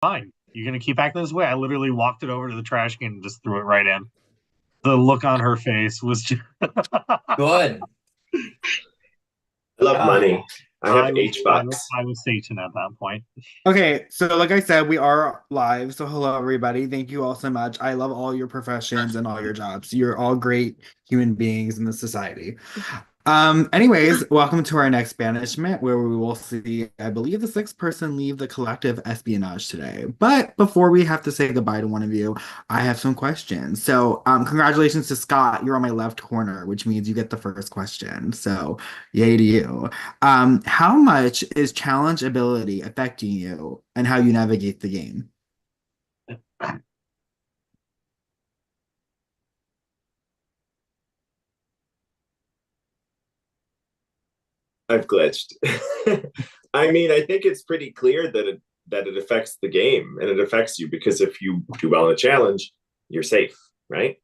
fine. You're gonna keep acting this way. I literally walked it over to the trash can and just threw it right in. The look on her face was just Good. I love Ah, money. I have H bucks. I was Satan at that point. Okay, so like I said, we are live. So hello everybody. Thank you all so much. I love all your professions and all your jobs. You're all great human beings in the society. Anyways, welcome to our next banishment, where we will see, I believe, the sixth person leave the collective espionage today. But before we have to say goodbye to one of you, I have some questions. So, congratulations to Scott. You're on my left corner, which means you get the first question. So, yay to you. How much is challenge ability affecting you and how you navigate the game? I've glitched. I mean, I think it's pretty clear that it affects the game and it affects you because if you do well in a challenge, you're safe, right?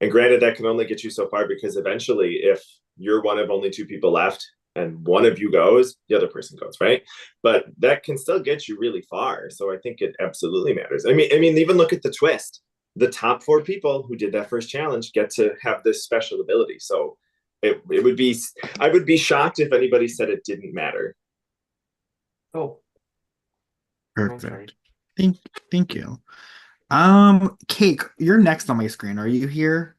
And granted, that can only get you so far because eventually, if you're one of only two people left and one of you goes, the other person goes, right? But that can still get you really far. So I think it absolutely matters. I mean, even look at the twist. The top four people who did that first challenge get to have this special ability. So it would be I would be shocked if anybody said it didn't matter. oh, Perfect. Thank, thank you. Cake, you're next on my screen. Are you here?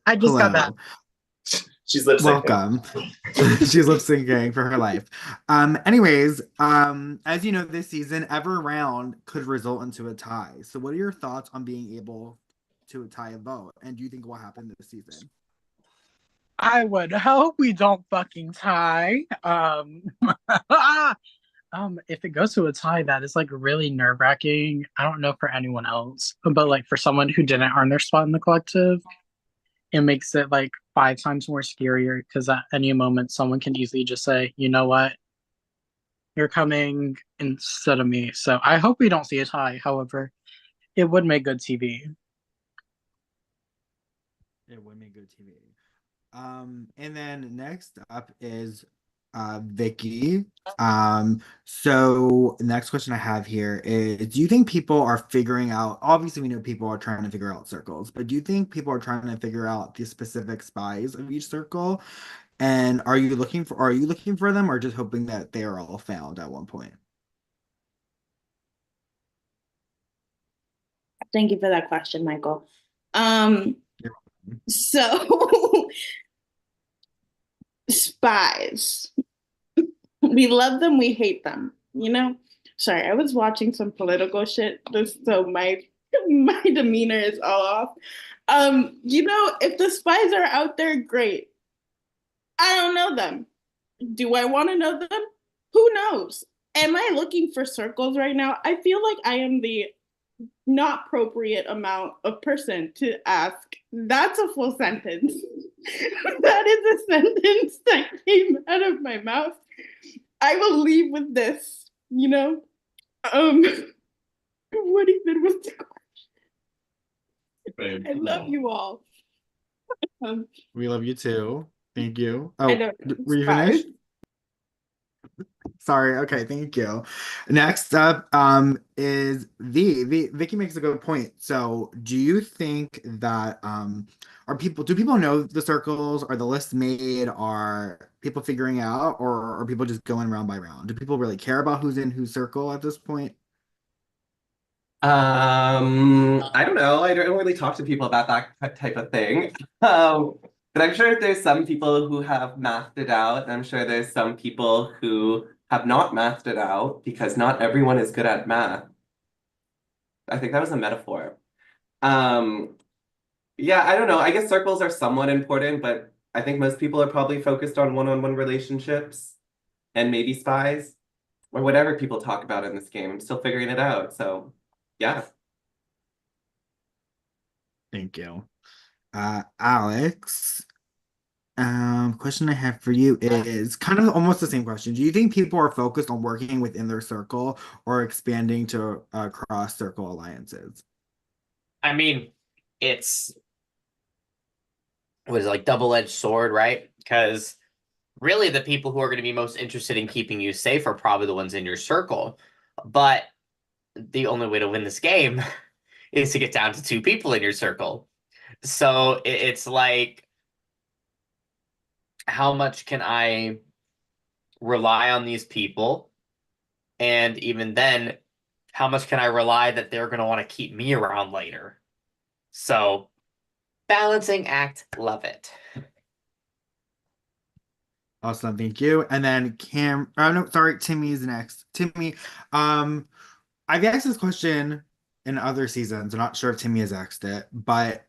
I just got that. Hello. She's lip syncing. Welcome. She's lip syncing for her life. Anyways, as you know, this season, every round could result into a tie. So what are your thoughts on being able to tie a vote? And do you think will happen this season? I would hope we don't fucking tie. If it goes to a tie, that is like really nerve-wracking. I don't know for anyone else, but like for someone who didn't earn their spot in the collective, it makes it like 5 times more scarier because at any moment someone can easily just say, you know what, you're coming instead of me. So I hope we don't see a tie. However, it would make good TV. It would make good TV. And then next up is Vicky. So next question I have here is, do you think people are figuring out, obviously we know people are trying to figure out circles, but do you think people are trying to figure out the specific spies of each circle? And are you looking for them or just hoping that they are all found at one point? Thank you for that question, Michael. Um, You're welcome. so spies. We love them, we hate them, you know? Sorry, I was watching some political shit, so my demeanor is all off. If the spies are out there, great. I don't know them. Do I want to know them? Who knows? Am I looking for circles right now? I feel like I am the not appropriate amount of person to ask. That's a full sentence. That is a sentence that came out of my mouth. I will leave with this, Um, what even was the question? I love you all. We love you too. Thank you. I Oh, know. were you finished? Sorry. Okay, thank you. Next up is Vicky makes a good point. So do you think that do people know the circles? Are the lists made? Are people figuring out or are people just going round by round? Do people really care about who's in whose circle at this point? I don't know. I don't really talk to people about that type of thing. But I'm sure there's some people who have mathed it out, and I'm sure there's some people who have not mathed it out because not everyone is good at math. I think that was a metaphor. Um, yeah, I don't know. I guess circles are somewhat important, but I think most people are probably focused on one-on-one relationships and maybe spies or whatever people talk about in this game. I'm still figuring it out. So, yeah. Thank you. Alex, question I have for you is kind of almost the same question. Do you think people are focused on working within their circle or expanding to cross circle alliances? I mean, it's was like double-edged sword, right? Because really the people who are going to be most interested in keeping you safe are probably the ones in your circle. But the only way to win this game is to get down to 2 people in your circle. So it's like, how much can I rely on these people? And even then, how much can I rely that they're going to want to keep me around later? So, balancing act, love it. Awesome, thank you. And then no, sorry, Timmy's next. Timmy, I've asked this question in other seasons. I'm not sure if Timmy has asked it, but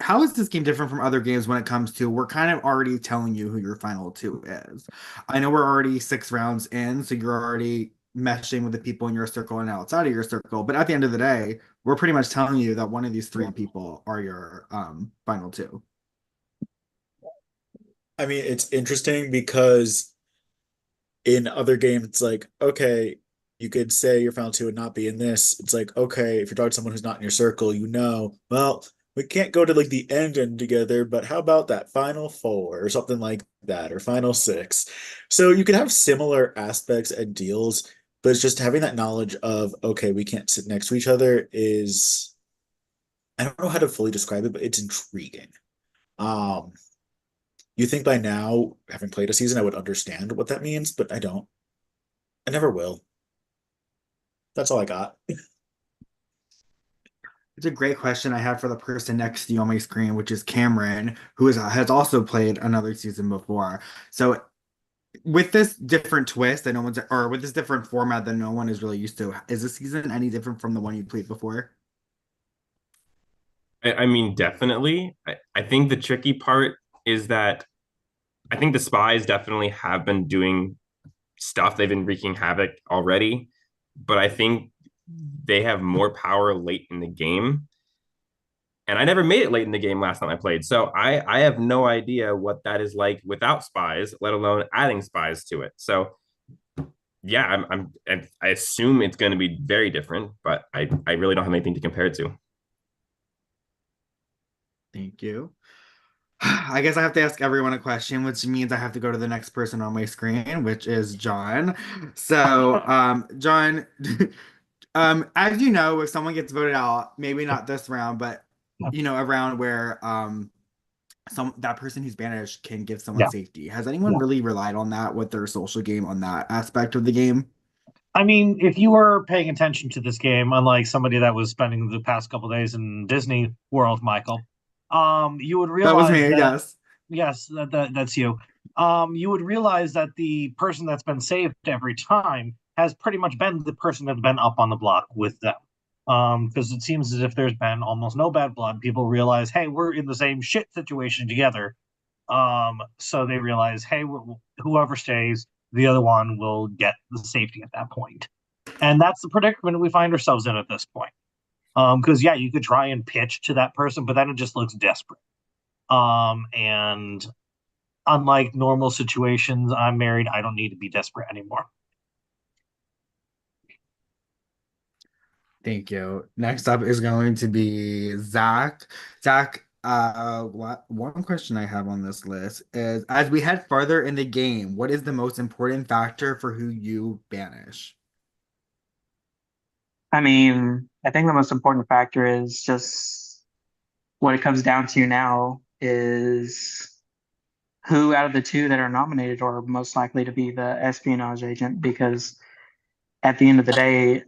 how is this game different from other games when it comes to we're kind of already telling you who your final two is? I know we're already 6 rounds in, so you're already meshing with the people in your circle and outside of your circle. But at the end of the day, we're pretty much telling you that one of these 3 people are your final two. I mean, it's interesting because in other games, it's like, okay, you could say your final two would not be in this. It's like, okay, if you're talking to someone who's not in your circle, well, we can't go to like the end together, but how about that final four or something like that, or final six? So you could have similar aspects and deals, but it's just having that knowledge of, okay, we can't sit next to each other is, I don't know how to fully describe it, but it's intriguing. Um, you think by now, having played a season, I would understand what that means, but I don't. I never will. That's all I got. It's a great question I have for the person next to you on my screen, which is Cameron, who has also played another season before. So with this different twist that no one's, or with this different format that no one is really used to, is this season any different from the one you played before? I mean, definitely. I think the tricky part is that I think the spies definitely have been doing stuff. They've been wreaking havoc already, but I think they have more power late in the game. And I never made it late in the game last time I played. So I have no idea what that is like without spies, let alone adding spies to it. So yeah, I assume it's going to be very different, but I really don't have anything to compare it to. Thank you. I guess I have to ask everyone a question, which means I have to go to the next person on my screen, which is John. So, John, as you know, if someone gets voted out, maybe not this round, but a round where that person who's banished can give someone Yeah. safety. Has anyone really relied on that with their social game on that aspect of the game? I mean, if you were paying attention to this game, unlike somebody that was spending the past couple days in Disney World, Michael, you would realize That was me, yes. Yes, that's you. You would realize that the person that's been saved every time has pretty much been the person that's been up on the block with them. Because it seems as if there's been almost no bad blood. People realize, hey, we're in the same shit situation together. So they realize, hey, whoever stays, the other one will get the safety at that point. And that's the predicament we find ourselves in at this point. Because yeah, you could try and pitch to that person, but then it just looks desperate. And unlike normal situations, I'm married. I don't need to be desperate anymore. Thank you. Next up is going to be Zach. Zach, one question I have on this list is, as we head farther in the game, what is the most important factor for who you banish? I mean, I think the most important factor is just what it comes down to now is who out of the two that are nominated are most likely to be the espionage agent, because at the end of the day,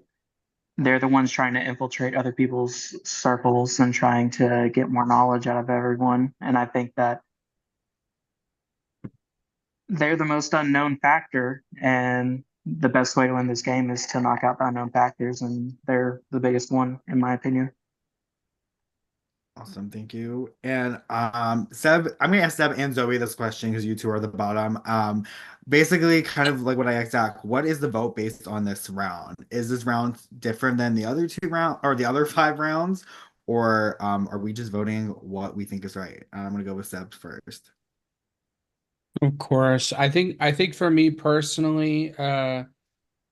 they're the ones trying to infiltrate other people's circles and trying to get more knowledge out of everyone. And I think that they're the most unknown factor, and the best way to win this game is to knock out the unknown factors, and they're the biggest one, in my opinion. Awesome, thank you. And Seb, I'm gonna ask Seb and Zoe this question because you two are the bottom. Basically, kind of like what I asked Zach, what is the vote based on this round? Is this round different than the other 2 rounds or the other 5 rounds, or are we just voting what we think is right? I'm gonna go with Seb first. Of course. I think for me personally,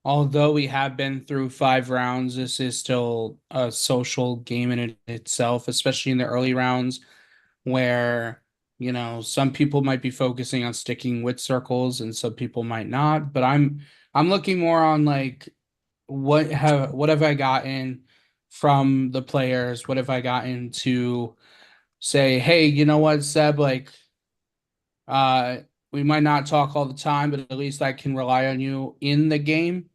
although we have been through 5 rounds, this is still a social game in itself, especially in the early rounds where, some people might be focusing on sticking with circles and some people might not. But I'm looking more on like what have I gotten from the players? What have I gotten to say, hey, you know what, Seb, like uh we might not talk all the time, but at least I can rely on you in the game.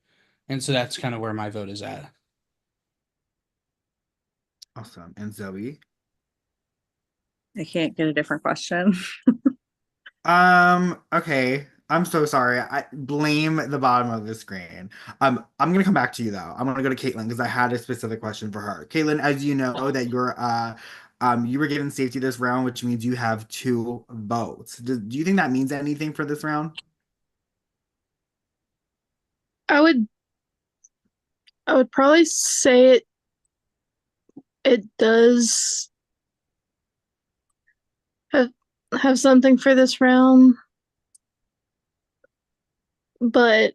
And so that's kind of where my vote is at. Awesome. And Zoe? I can't get a different question. Okay. I'm so sorry. I blame the bottom of the screen. I'm gonna come back to you though. I'm gonna go to Caitlin because I had a specific question for her. Caitlin, as you know that you're you were given safety this round, which means you have 2 votes. Do you think that means anything for this round? I would probably say it does have something for this round, but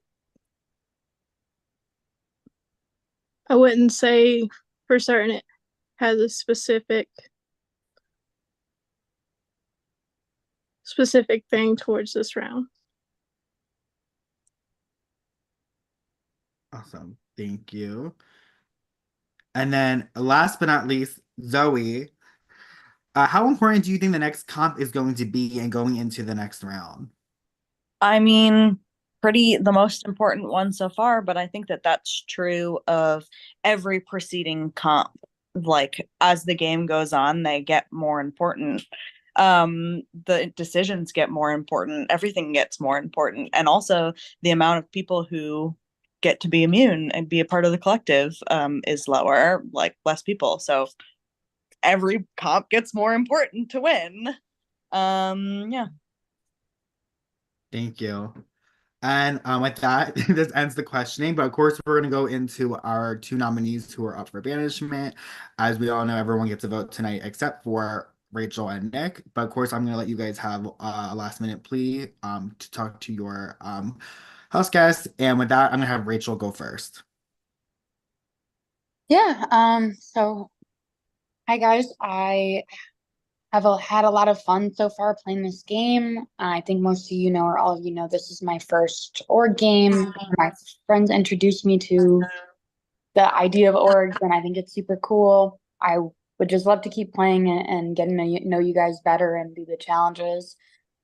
I wouldn't say for certain it has a specific thing towards this round. Awesome. Thank you. And then last but not least, Zoe, how important do you think the next comp is going to be and going into the next round? I mean, the most important one so far, but I think that that's true of every preceding comp. Like, as the game goes on, they get more important. The decisions get more important, everything gets more important, and also the amount of people who get to be immune and be a part of the collective is lower, like less people. So every comp gets more important to win. Yeah. Thank you. And with that, this ends the questioning. But of course, we're going to go into our 2 nominees who are up for banishment. As we all know, everyone gets a vote tonight except for Rachel and Nick. But of course, I'm going to let you guys have a last minute plea to talk to your house guests. And with that, I'm going to have Rachel go first. Yeah, so hi guys. I have had a lot of fun so far playing this game. I think most of you know, or all of you know, this is my first org game. My friends introduced me to the idea of orgs, and I think it's super cool. I would just love to keep playing it and getting to know you guys better and do the challenges.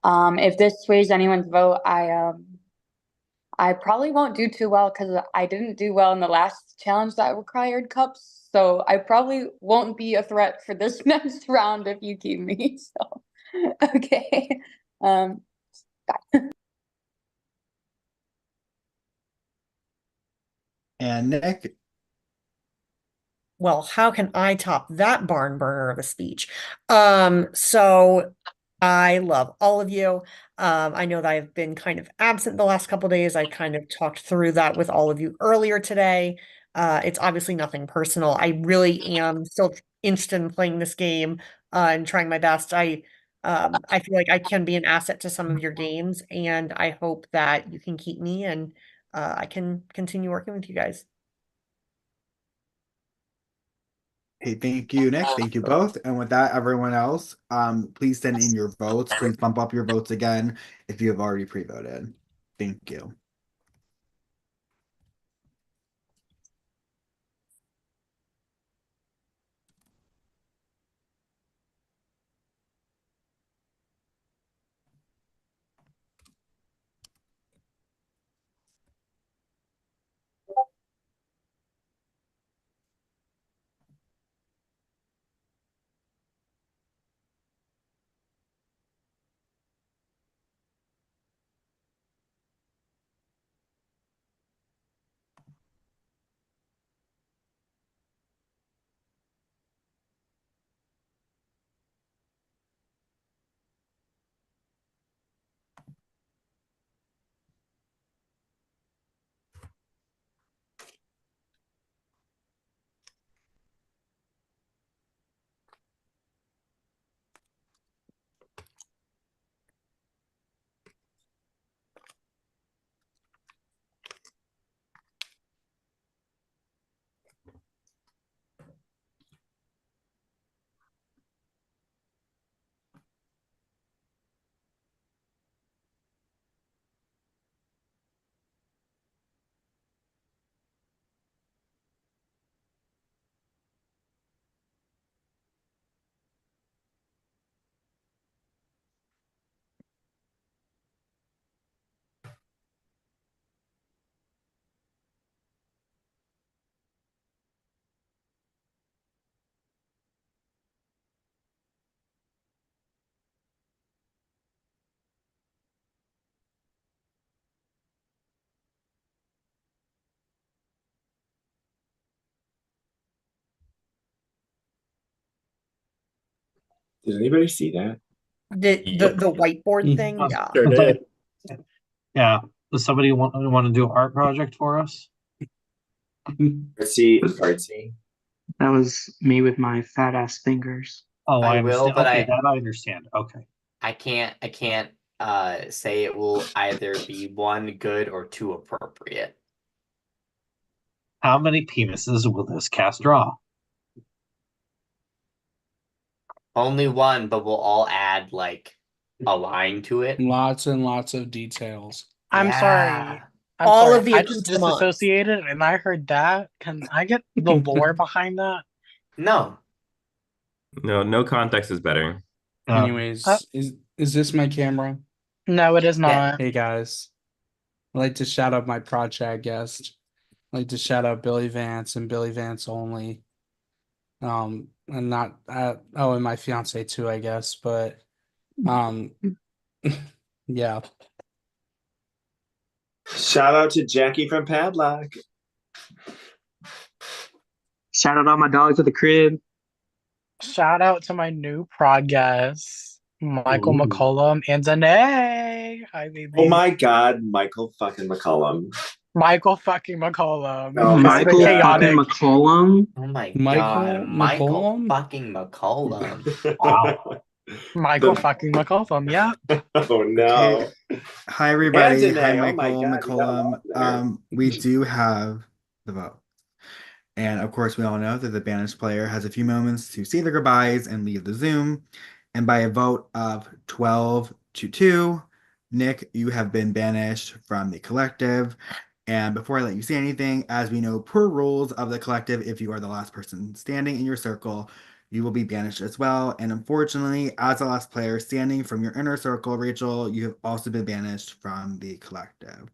If this sways anyone's vote, I probably won't do too well because I didn't do well in the last challenge that required cups. So I probably won't be a threat for this next round if you keep me. So okay. Bye. And Nick. Well, how can I top that barn burner of a speech? So I love all of you. I know that I've been kind of absent the last couple days. I kind of talked through that with all of you earlier today. It's obviously nothing personal. I really am still interested in playing this game and trying my best. I feel like I can be an asset to some of your games, and I hope that you can keep me and I can continue working with you guys. Hey, thank you, Nick. Thank you both. And with that, everyone else, please send in your votes. Please bump up your votes again if you have already pre-voted. Thank you. Did anybody see that? The whiteboard thing? Oh, Yeah. Sure did. Yeah. Does somebody want to do an art project for us? Artsy. That was me with my fat ass fingers. Oh, I I will, understand. but Okay, that I understand. Okay. I can't say it will either be one good or two appropriate. How many penises will this cast draw? Only one, but we'll all add like a line to it. Lots and lots of details. I'm Yeah. sorry. I'm All sorry. of the I just accoutrements. disassociated and I heard that. Can I get the lore behind that? No. No context is better. Anyways, is this my camera? No, it is not. Hey guys, I'd like to shout out my prod chat guest. I'd like to shout out Billy Vance and Billy Vance only. And not and my fiance too, I guess. But yeah. Shout out to Jackie from Padlock. Shout out all my dogs at the crib. Shout out to my new prod guests, Michael Ooh. McCollum and Danae. Hi, baby. Oh my God, Michael fucking McCollum. Michael fucking McCollum. Oh my Michael God. fucking McCollum. Oh my Michael god. Michael McCollum? fucking McCollum. Wow. Michael fucking McCollum. Yeah. Oh no. Hi, everybody. And Hi, Danae. Oh my Michael God, you got 'em all McCollum. there. We do have the vote. And of course, we all know that the banished player has a few moments to say their goodbyes and leave the Zoom. And by a vote of 12-2, Nick, you have been banished from the collective. And before I let you say anything, as we know per rules of the collective, if you are the last person standing in your circle, you will be banished as well. And unfortunately, as the last player standing from your inner circle, Rachel, you have also been banished from the collective.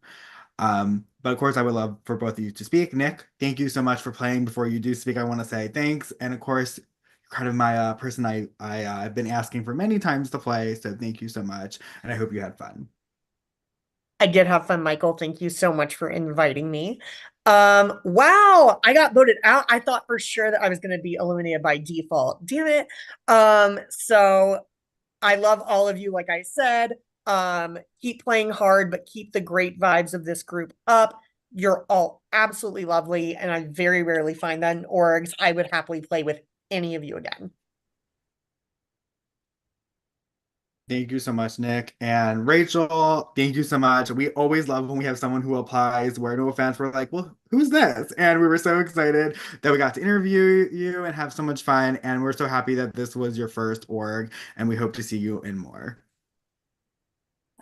But of course, I would love for both of you to speak. Nick, thank you so much for playing. Before you do speak, I want to say thanks. And of course, you're kind of my person I've been asking for many times to play. So thank you so much. And I hope you had fun. I did have fun, Michael. Thank you so much for inviting me. Wow, I got voted out. I thought for sure that I was going to be eliminated by default. Damn it. So I love all of you, like I said. Keep playing hard, but keep the great vibes of this group up. You're all absolutely lovely, and I very rarely find that in orgs. I would happily play with any of you again. Thank you so much, Nick. And Rachel, thank you so much. We always love when we have someone who applies where no offense, we're like, well, who's this? And we were so excited that we got to interview you and have so much fun. And we're so happy that this was your first org, and we hope to see you in more.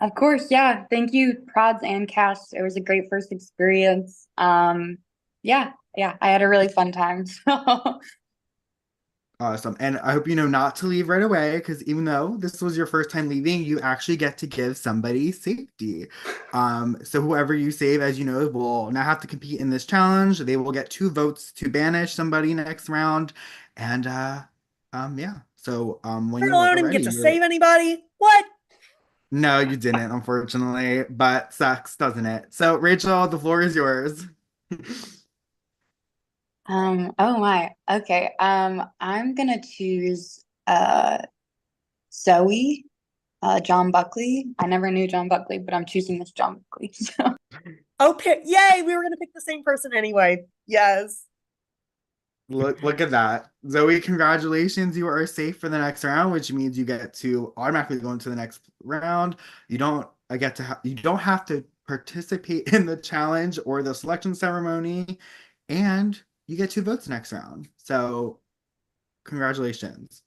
Of course, yeah. Thank you, prods and cast. It was a great first experience. Yeah, I had a really fun time. So Awesome. And I hope you know not to leave right away, because even though this was your first time leaving, you actually get to give somebody safety. So whoever you save, as you know, will now have to compete in this challenge. They will get 2 votes to banish somebody next round. And yeah. So when I you don't are even ready, get to save anybody. What? No, you didn't, unfortunately, but sucks, doesn't it? So Rachel, the floor is yours. oh my. Okay. I'm gonna choose Zoe, John Buckley. I never knew John Buckley, but I'm choosing this John Buckley. So Oh, yay! We were gonna pick the same person anyway. Yes. Look at that. Zoe, congratulations. You are safe for the next round, which means you get to automatically go into the next round. You don't you don't have to participate in the challenge or the selection ceremony, and you get 2 votes next round. So congratulations.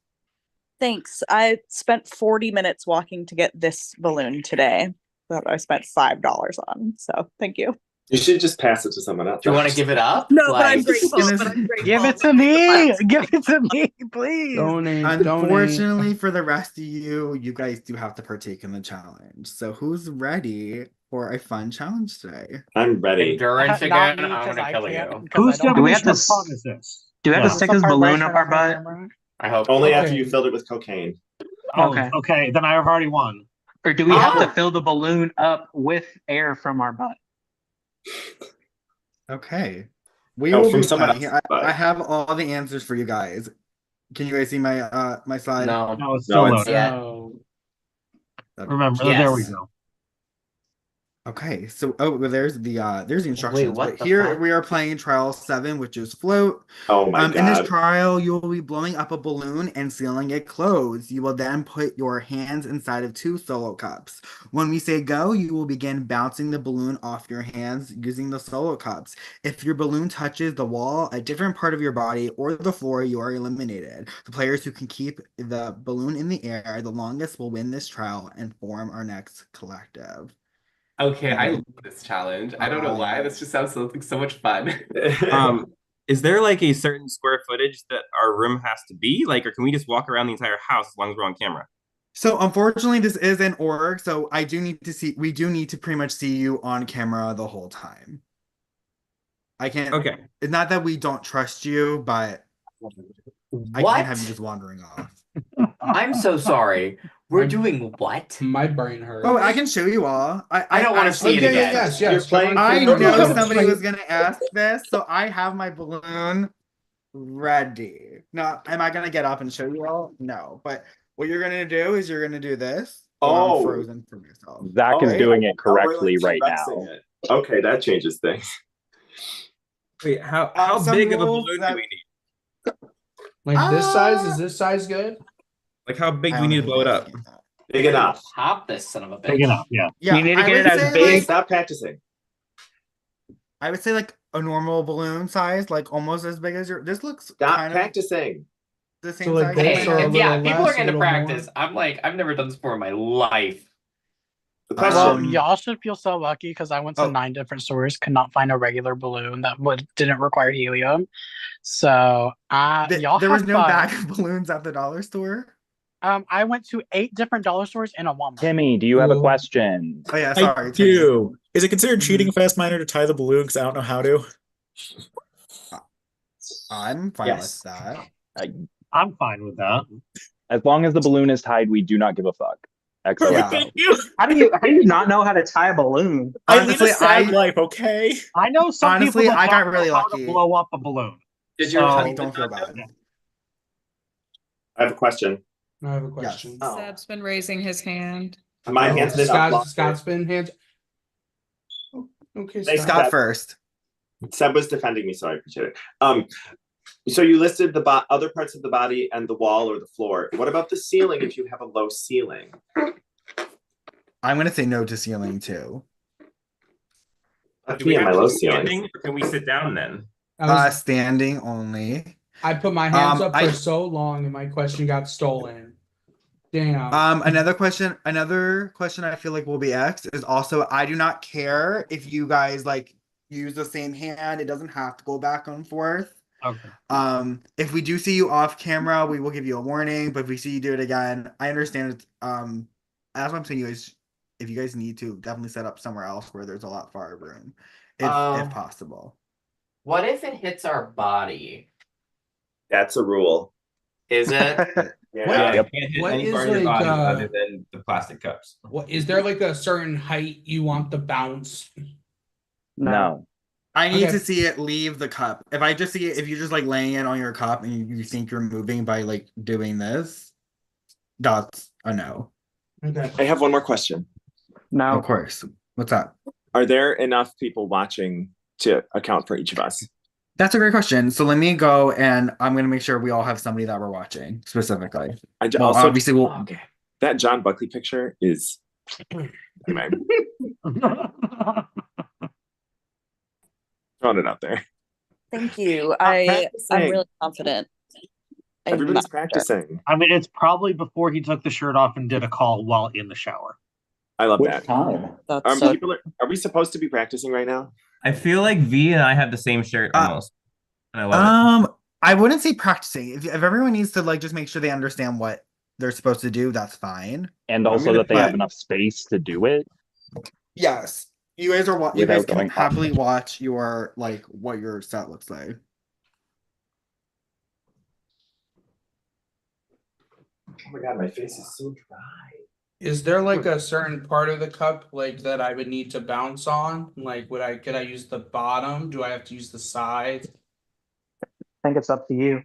Thanks. I spent 40 minutes walking to get this balloon today that I spent $5 on. So thank you. You should just pass it to someone else. Do you want to give it up? No, but I'm Like, grateful. But I'm grateful. Give it to me. Give it to me, please. Donate. Unfortunately, for the rest of you, you guys do have to partake in the challenge. So who's ready for a fun challenge today? I'm ready. endurance Not again. me, I'm 'cause gonna I kill can't- you. 'cause Who's I don't Do we definition have of to fun is this? Do we have Yeah. to stick That's this the part balloon where I up our turn off my butt? camera. I hope. Only so. after you filled it with cocaine. Oh, Okay. okay. Then I've already won. Or do we have to Ah! fill the balloon up with air from our butt? Okay. We Oh, will from be someone fine else's here. butt. I have all the answers for you guys. Can you guys see my slide? No. No, it's No, still it's- loading. Yeah. Oh. Remember, oh, there we Yes. go. Okay, so there's the instructions. what But the here fuck? we are playing trial 7, which is float. Oh my In this god. trial, you will be blowing up a balloon and sealing it closed. You will then put your hands inside of 2 solo cups. When we say go, you will begin bouncing the balloon off your hands using the solo cups. If your balloon touches the wall, a different part of your body, or the floor, you are eliminated. The players who can keep the balloon in the air the longest will win this trial and form our next collective. Okay, I love this challenge. I don't know why. This just sounds like so much fun. Is there like a certain square footage that our room has to be? Like, or can we just walk around the entire house as long as we're on camera? So unfortunately, this is an org, so we do need to pretty much see you on camera the whole time. I can't. Okay. It's not that we don't trust you, but I What? can't have you just wandering off. I'm so sorry. We're doing what? My brain hurts. Oh, I can show you all. I don't want to see it yeah, again. yes, You're yes. playing I for know the- somebody was gonna ask this, so I have my balloon ready. Now, am I gonna get up and show you all? No, but what you're gonna do is you're gonna do this. Oh. I'm frozen from yourself. Zach is Oh, doing I it thought we were, correctly like, right T-Rexing now. it. Okay, that changes things. Wait, how some big of a rules balloon that- do we need? Like this size? Is this size good? Like, how big I do we need to honestly blow it up? can't. Big enough. Pop this son of a bitch. Big enough, yeah. Yeah, You need to I get would it as say, big- like, Stop practicing. I would say like a normal balloon size, like almost as big as your. This looks Stop kind of practicing. the same So, like, size. this as or a mine. little Yeah, people less, are going a to little practice. I'm like, I've never done this before in my life. The Well, question. y'all should feel so lucky because I went to Oh. 9 different stores, could not find a regular balloon that didn't require helium. So y'all There was have no fun. bag of balloons at the dollar store. I went to 8 different dollar stores and a Walmart. Timmy, do you have a Cool. question? Oh yeah, I sorry. Timmy. do. Is it considered cheating a fast miner to tie the balloon because I don't know how to? I'm fine Yes. with that. I'm fine with that. As long as the balloon is tied, we do not give a fuck. XOXO. Yeah. Thank you. How do you not know how to tie a balloon? I lead a Honestly, sad life, okay? I know some Honestly, people that I got don't really know how lucky. to blow up a balloon. Did your So- husband Don't feel not know? bad. I have a question. I have a question. Oh. Seb's been raising his hand. My Oh, hand's been up longer. Scott's been hands. Oh, okay, Thanks, Scott. Scott Seb. first. Seb was defending me, so I appreciate it. So you listed the other parts of the body and the wall or the floor. What about the ceiling if you have a low ceiling? I'm gonna say no to ceiling too. Do we Me and have my to low be standing, ceilings. or can we sit down then? Standing only. I put my hands up for I- so long and my question got stolen. Damn. Another question I feel like will be asked is also I do not care if you guys like use the same hand. It doesn't have to go back and forth. Okay. If we do see you off camera, we will give you a warning. But if we see you do it again, I understand it's as I'm saying, you guys, if you guys need to, definitely set up somewhere else where there's a lot far room, if possible. What if it hits our body? That's a rule. Is it? Yeah, What- you can't hit what any is part of your like, body other than the plastic cups. What is there like a certain height you want the bounce? No. I need Okay. to see it leave the cup. If I just see it, if you're just like laying it on your cup and you think you're moving by like doing this, that's a no. Okay. I have one more question. No. Of course. What's up? Are there enough people watching to account for each of us? That's a great question. So let me go and I'm gonna make sure we all have somebody that we're watching specifically. Well, Also, obviously we'll Okay. that John Buckley picture is. Anyway, throwing it out there. Thank you. I'm practicing. really confident. I'm Everybody's not sure. practicing. I mean, it's probably before he took the shirt off and did a call while in the shower. I love Which that. time? That's so Are we supposed to be practicing right now? I feel like V and I have the same shirt almost. And I love it. I wouldn't say practicing. If everyone needs to like just make sure they understand what they're supposed to do, that's fine. And also gonna that they have put- enough space to do it. Yes. You guys are you Without guys can going up. happily watch your like what your set looks like. Oh my god, my face is so dry. Is there like a certain part of the cup like that I would need to bounce on? Like could I use the bottom? Do I have to use the sides? I think it's up to you.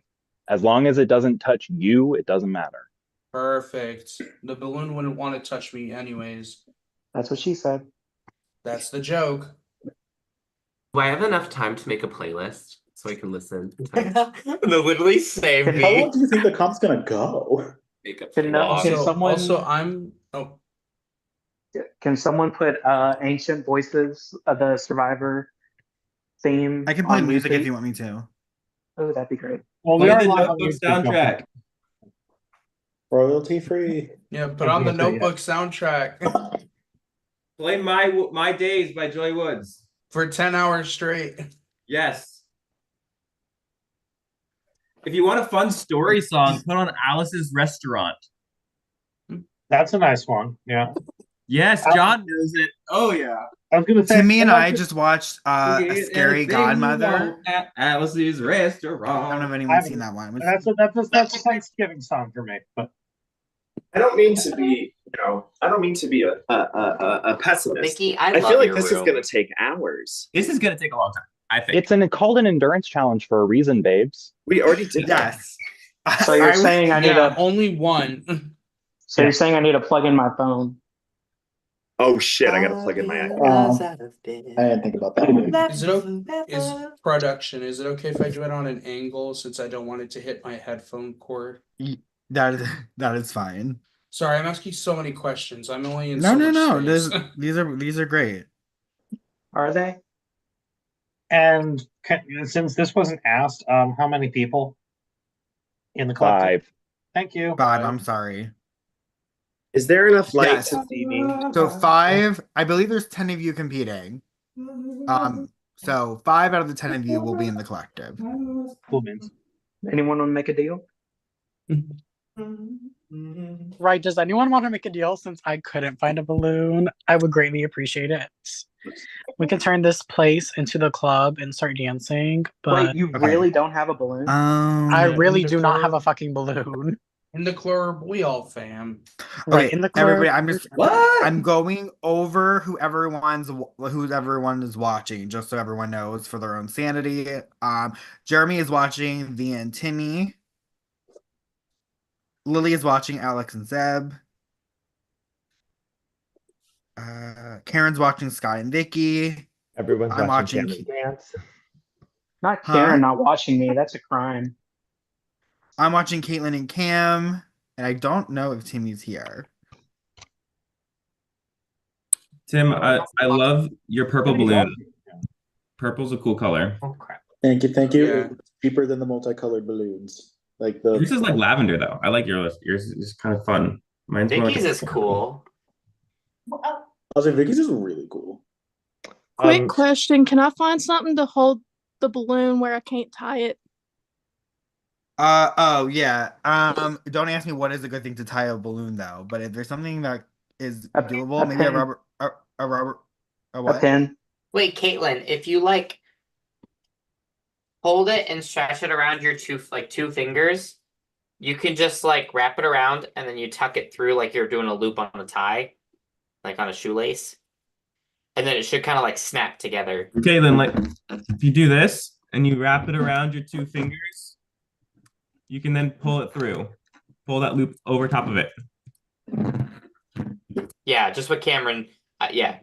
As long as it doesn't touch you, it doesn't matter. Perfect. The balloon wouldn't want to touch me anyways. That's what she said. That's the joke. Do I have enough time to make a playlist so I can listen? They'll literally save And how long me. do you think the comp's gonna go? Make a Can playlist. someone I'm oh can someone put Ancient Voices of the Survivor theme I can play on music repeat? if you want me to. Oh, that'd be great. Well, we Play are the live on Notebook YouTube. soundtrack. Royalty free. yeah, put on the Notebook soundtrack Play My Days by Joy Woods. for 10 hours straight. Yes. If you want a fun story song, put on Alice's Restaurant. That's a nice one. Yeah. Yes, John knows it. Oh yeah. I was gonna say Timmy and I'd I like to- just watched A Get Scary anything you Godmother. want at Alice's Restaurant. I don't know if I anyone's haven't- seen that one. That's a Thanksgiving song for me. But I don't mean to be, I don't mean to be a pessimist. Mickey, I I love feel like your this is room. gonna take hours. This is gonna take a long time, I think. It's called an endurance challenge for a reason, babes. We already did that. Yes. So you're saying I need Yeah, to only one. so you're saying I need to plug in my phone. Oh shit! I gotta plug in my. I didn't think about that. Is production? Is it okay if I do it on an angle since I don't want it to hit my headphone cord? That is fine. Sorry, I'm asking so many questions. I'm only in No, so no, much no. space. These are great. Are they? and since this wasn't asked, how many people in the collective? 5. Thank you. 5. I'm sorry. Is there enough light Yes. to see me? So 5. I believe there's 10 of you competing. So 5 out of the 10 of you will be in the collective. Cool beans. Anyone want to make a deal? Right, does anyone want to make a deal since I couldn't find a balloon? I would greatly appreciate it. We could turn this place into the club and start dancing, but Wait, you really don't have a balloon? I really do not have a fucking balloon. In the club, we all fam. Right, Okay, in the club. everybody, I'm just What? I'm going over who everyone is watching, just so everyone knows for their own sanity. Jeremy is watching V and Timmy. Lily is watching Alex and Zeb. Karen's watching Sky and Vicky. Everyone's I'm watching watching Cameron dance. Not Karen not watching me. That's a crime. I'm watching Caitlin and Cam, and I don't know if Timmy's here. Tim, I love your purple balloon. Purple's a cool color. Oh crap. Thank you, thank you. Yeah. It's cheaper than the multicolored balloons. Like the Yours is like lavender though. I like yours. Yours is kind of fun. Mine's more Vicky's is cool. I was like, Vicky's is really cool. Quick question: can I find something to hold the balloon where I can't tie it? Oh yeah. Don't ask me what is a good thing to tie a balloon though. But if there's something that is doable, maybe a pin. rubber, a rubber, a what? A pin. Wait, Caitlin, if you like hold it and stretch it around your two fingers, you can just like wrap it around and then you tuck it through like you're doing a loop on a tie, like on a shoelace. And then it should kind of like snap together. Okay, then like if you do this and you wrap it around your two fingers, you can then pull it through. Pull that loop over top of it. Yeah, just what Cameron. Yeah.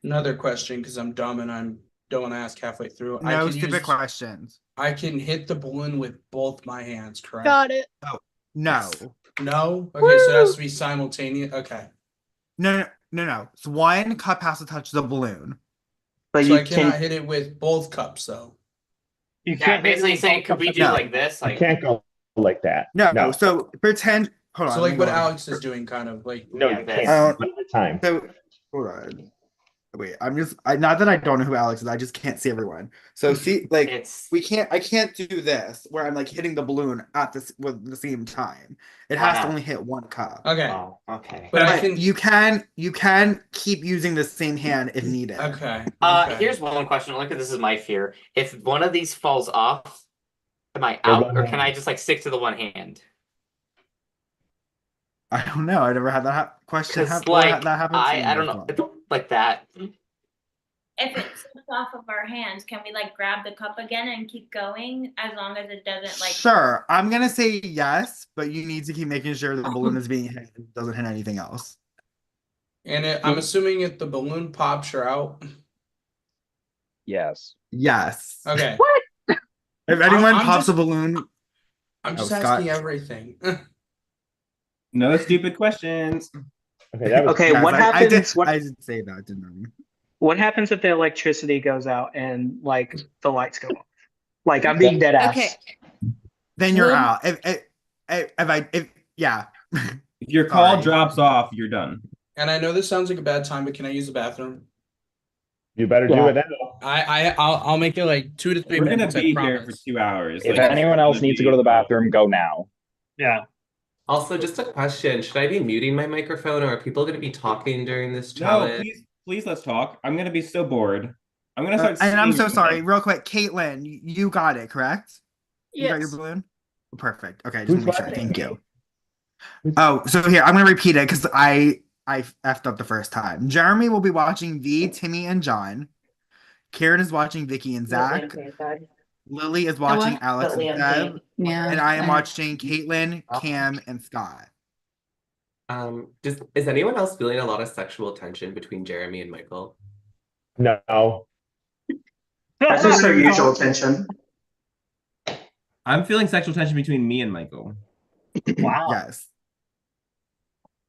Another question, because I'm dumb and I don't want to ask halfway through. I No can stupid questions. I can hit the balloon with both my hands, correct? Got it. Oh no. No? Okay, so it has to be simultaneous. Okay. No. So one cup has to touch the balloon. But So you I cannot can. hit it with both cups, though. You Yeah, can't basically saying, could we do No. like this? You Like, can't go like that. No. So pretend. Hold on. So let like me what go on. Alex is doing, kind of like. No, Yeah, you this. can't. One at a time. So hold on. Wait, not that I don't know who Alex is, I just can't see everyone. So see, like it's I can't do this where I'm like hitting the balloon at this with the same time. It Why has to not? only hit one cup. Okay. oh, okay. But I But can. you can keep using the same hand if needed. Okay. Here's one question. Look at this is my fear. If one of these falls off, am I Or out one or can hand. I just like stick to the one hand? I don't know. I never had that question Because happen. like that happen to me I don't know. before. I don't like that. if it slips off of our hands, can we like grab the cup again and keep going as long as it doesn't like? Sure, I'm gonna say yes, but you need to keep making sure the balloon is being hit and doesn't hit anything else. And I'm assuming if the balloon pops, you're out. Yes. Yes. Okay. What? If anyone I'm pops just- a balloon, I'm just Scott. asking everything. No stupid questions. Okay, that was Okay, Yes, what I happens? did, What I did say that, didn't I? what happens if the electricity goes out and like the lights go off? Like I'm being dead ass. Okay. Then you're Well- out. Yeah. If your call Sorry. drops off, you're done. And I know this sounds like a bad time, but can I use the bathroom? You better do Yeah. it now. I'll make it like 2 to 3 We're gonna minutes. I be here for promise. 2 hours. If like, anyone else needs to go to the bathroom, go now. Yeah. Also, just a question: should I be muting my microphone, or are people going to be talking during this No, challenge? please, let's talk. I'm gonna be so bored. I'm gonna start. And I'm so singing. sorry. Real quick, Caitlin, you got it, correct? You got your Yes. balloon? Perfect. Okay, just Who's want to make sure. laughing? Thank you. Oh, so here, I'm gonna repeat it because I effed up the first time. Jeremy will be watching V, Timmy, and John. Karen is watching Vicky and Zach. Lily is watching Alex and Deb. Yeah. And I am watching Caitlin, Cam, and Scott. Is anyone else feeling a lot of sexual tension between Jeremy and Michael? No. That's just their usual tension. I'm feeling sexual tension between me and Michael. Wow. Yes.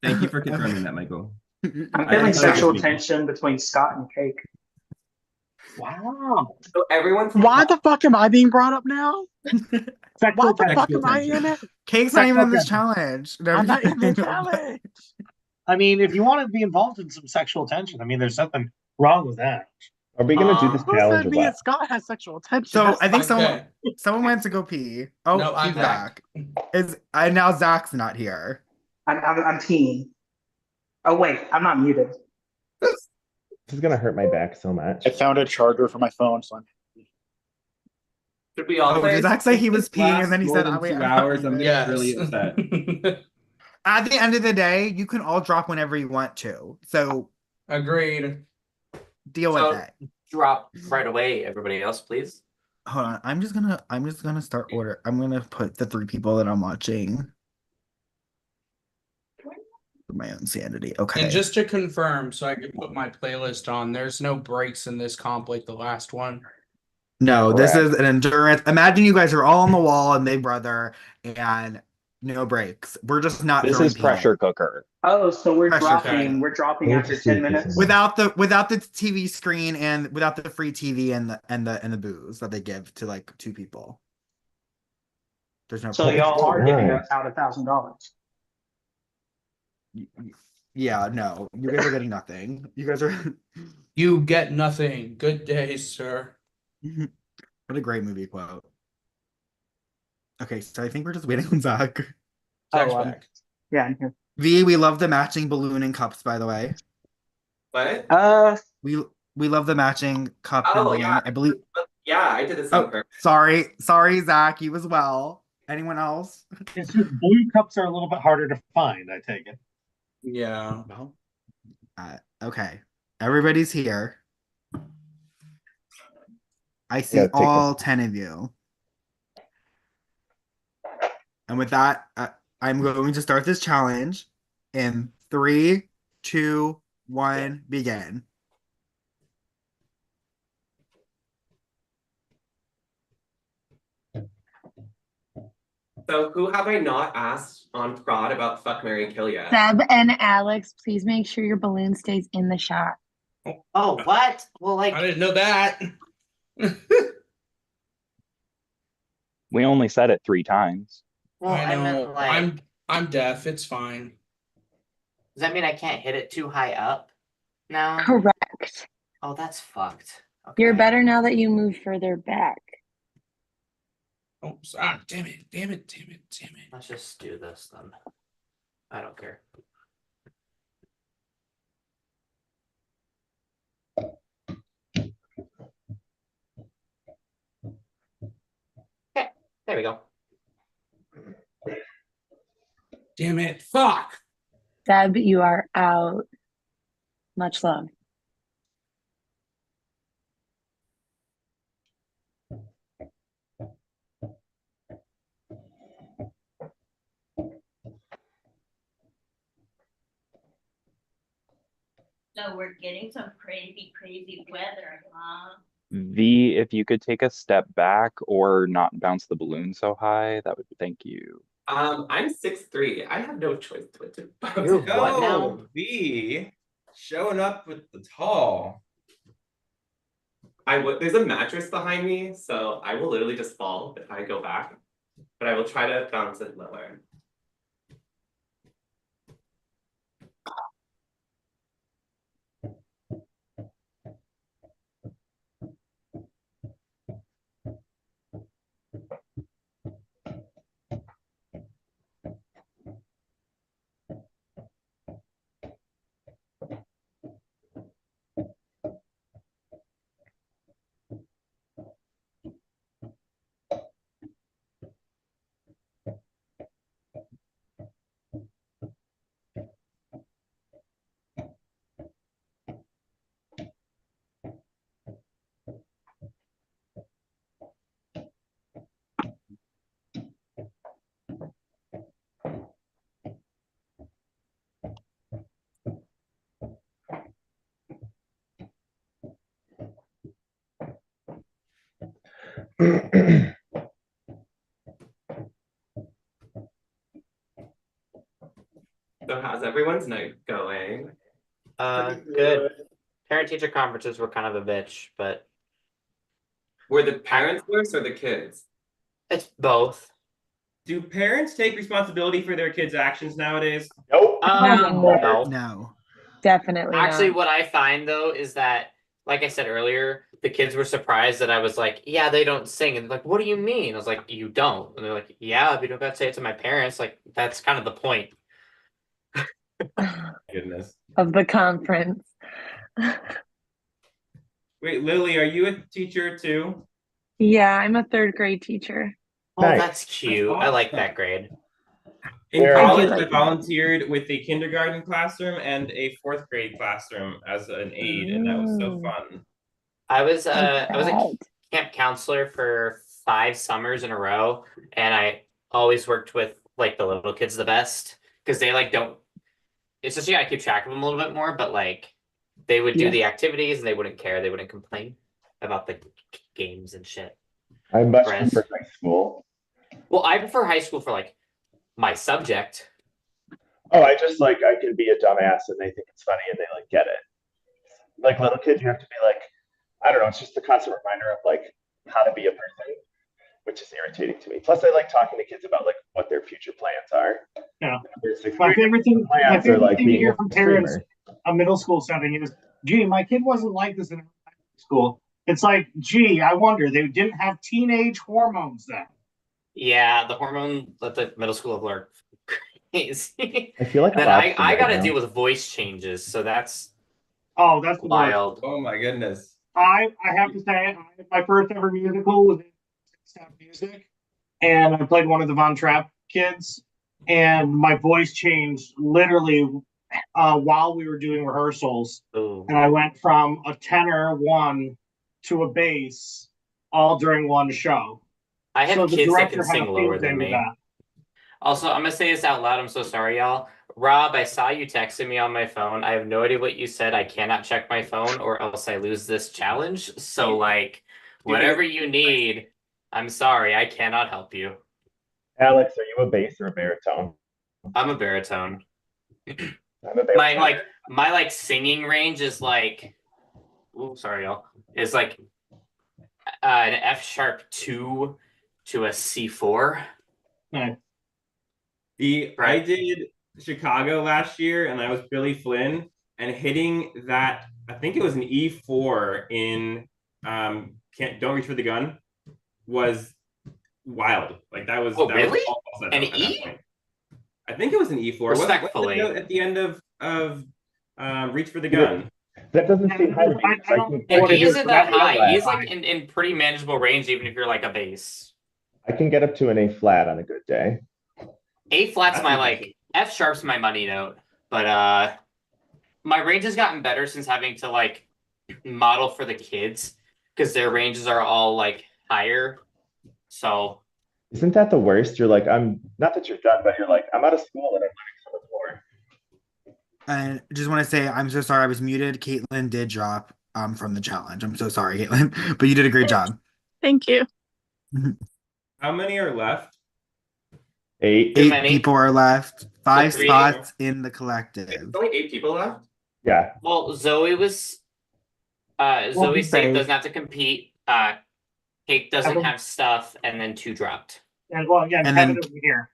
Thank you for confirming that, Michael. I'm I feeling didn't know sexual you. tension between Scott and Cake. Wow. So everyone's Why the fuck am I being brought up now? Why the fuck Sexual am I tension. in it? Cake's not even in this Sexual challenge. I'm not in the challenge. I mean, if you want to be involved in some sexual tension, I mean, there's nothing wrong with that. Are we gonna do this Who challenge said or me and what? Scott has sexual tension? So That's I think not- someone went to go pee. Oh, No, I'm he's back. back. Now Zach's not here. I'm team. Oh wait, I'm not muted. This is gonna hurt my back so much. I found a charger for my phone, so Should we all Oh, say? did Zach say he was peeing and then he More said, than "Oh wait, 2 I'm not hours. I'm muted." Yes. really upset. At the end of the day, you can all drop whenever you want to. So Agreed. deal So- with it. Drop right away, everybody else, plees. Hold on. I'm just gonna start order. I'm gonna put the 3 people that I'm watching. For my own sanity. Okay. And just to confirm, so I can put my playlist on, there's no breaks in this comp like the last one. No, this Correct. is an endurance. Imagine you guys are all on the wall and Big Brother and no breaks. We're just not This throwing is pressure cooker. Oh, so we're Pressure dropping. We're dropping after 10 minutes. without the TV screen and without the free TV and the booze that they give to like 2 people. There's no So point. y'all are giving Nice. out $1,000. Yeah, no, you guys are getting nothing. You guys are. You get nothing. Good day, sir. What a great movie quote. Okay, so I think we're just waiting on Zach. Zach's Oh, back. Yeah, I'm here. V, we love the matching balloon and cups, by the way. What? We love the matching cup and Oh balloon. yeah, I believe. yeah, I did this Oh, on purpose. sorry, Zach, you as well. Anyone else? It's just blue cups are a little bit harder to find, I take it. Yeah. Well, okay. Everybody's here. I see Yeah, take all 10 of you. And with that, I'm going to start this challenge in 3, 2, 1, begin. So who have I not asked on prod about fuck, marry, kill yet? Seb and Alex, please make sure your balloon stays in the shot. Oh, what? Well, like I didn't know that. We only said it 3 times. well, I I know. meant like I'm deaf. It's fine. does that mean I can't hit it too high up now? Correct. Oh, that's fucked. You're Okay. better now that you move further back. Oh, damn it. Let's just do this then. I don't care. Okay, there we go. Damn it. Fuck. Seb, you are out. Much love. So we're getting some crazy, crazy weather, huh? V, if you could take a step back or not bounce the balloon so high, that would be thank you. I'm 6'3". I have no choice but to bounce You're it. what now? Yo, V, showing up with the tall. There's a mattress behind me, so I will literally just fall if I go back. But I will try to bounce it lower. So how's everyone's night going? Good. Parent-teacher conferences were kind of a bitch, but Were the parents worse or the kids? it's both. Do parents take responsibility for their kids' actions nowadays? Nope. No. No. Definitely Actually, not. what I find though is that, like I said earlier, the kids were surprised that I was like, "Yeah, they don't sing," and they're like, "What do you mean?" I was like, "You don't," and they're like, "Yeah, but you don't got to say it to my parents." Like that's kind of the point. Goodness. Of the conference. Wait, Lily, are you a teacher too? Yeah, I'm a third grade teacher. Oh, Nice. that's cute. I like that grade. In Where- college, like I it. volunteered with a kindergarten classroom and a fourth grade classroom as an aide, and that was so fun. I was a Right. camp counselor for 5 summers in a row, and I always worked with like the little kids the best because they like don't. It's just you gotta keep track of them a little bit more, but like they would do Yeah. the activities and they wouldn't care. They wouldn't complain about the games and shit. I much Whereas- prefer high school. Well, I prefer high school for like my subject. Oh, I just like I can be a dumbass and they think it's funny and they like get it. Like little kids, you have to be like, I don't know, it's just a constant reminder of like how to be a person, which is irritating to me. Plus, I like talking to kids about like what their future plans are. Yeah. Their My favorite thing, my plans are favorite like thing to being hear a from parents, streamer. a middle school setting is, "Gee, my kid wasn't like this in school." It's like, gee, I wonder they didn't have teenage hormones then. Yeah, the hormone at the middle school level are crazy. I feel like Then I'm I option right got to now. deal with voice changes, so that's Oh, that's the worst. wild. Oh my goodness. I have to say, my first ever musical was in Sound Music, and I played one of the Von Trapp kids, and my voice changed literally while we were doing rehearsals, Ooh. and I went from a tenor one to a bass all during one show. I have So the kids that director can had a sing field lower day than with me. that. Also, I'm gonna say this out loud. I'm so sorry, y'all. Rob, I saw you texting me on my phone. I have no idea what you said. I cannot check my phone or else I lose this challenge. So, like, whatever you need, I'm sorry. I cannot help you. Alex, are you a bass or a baritone? I'm a baritone. I'm a baritone. My like singing range is like, ooh, sorry, y'all. Is like an F sharp 2 to a C4. Nice. I did Chicago last year, and I was Billy Flynn, and hitting that, I think it was an E4 in Don't Reach for the Gun, was wild. Like that was really? Was all set An up at E? that point. I think it was an E4. Respectfully. What's the note at the end of Reach for the Gun? That doesn't seem high to me. I don't Yeah, what it E is, isn't but that I know high. that. E is like in pretty manageable range, even if you're like a bass. I can get up to an A flat on a good day. A flat's That's my impressive. like F sharp's my money note, but my range has gotten better since having to like model for the kids because their ranges are all like higher. So Isn't that the worst? You're like, I'm not that you're done, but you're like, I'm out of school and I'm learning so much more. And just want to say, I'm so sorry I was muted. Caitlin did drop from the challenge. I'm so sorry, Caitlin, but you did a great job. Thank you. How many are left? 8. Too 8 many. people are left. 5 three. spots in the collective. There's only 8 people left. Yeah. Well, Zoe was. Zoe safe doesn't have to compete. Cake doesn't Kevin- have stuff, and then 2 dropped. And well, again, And Kevin then- isn't here.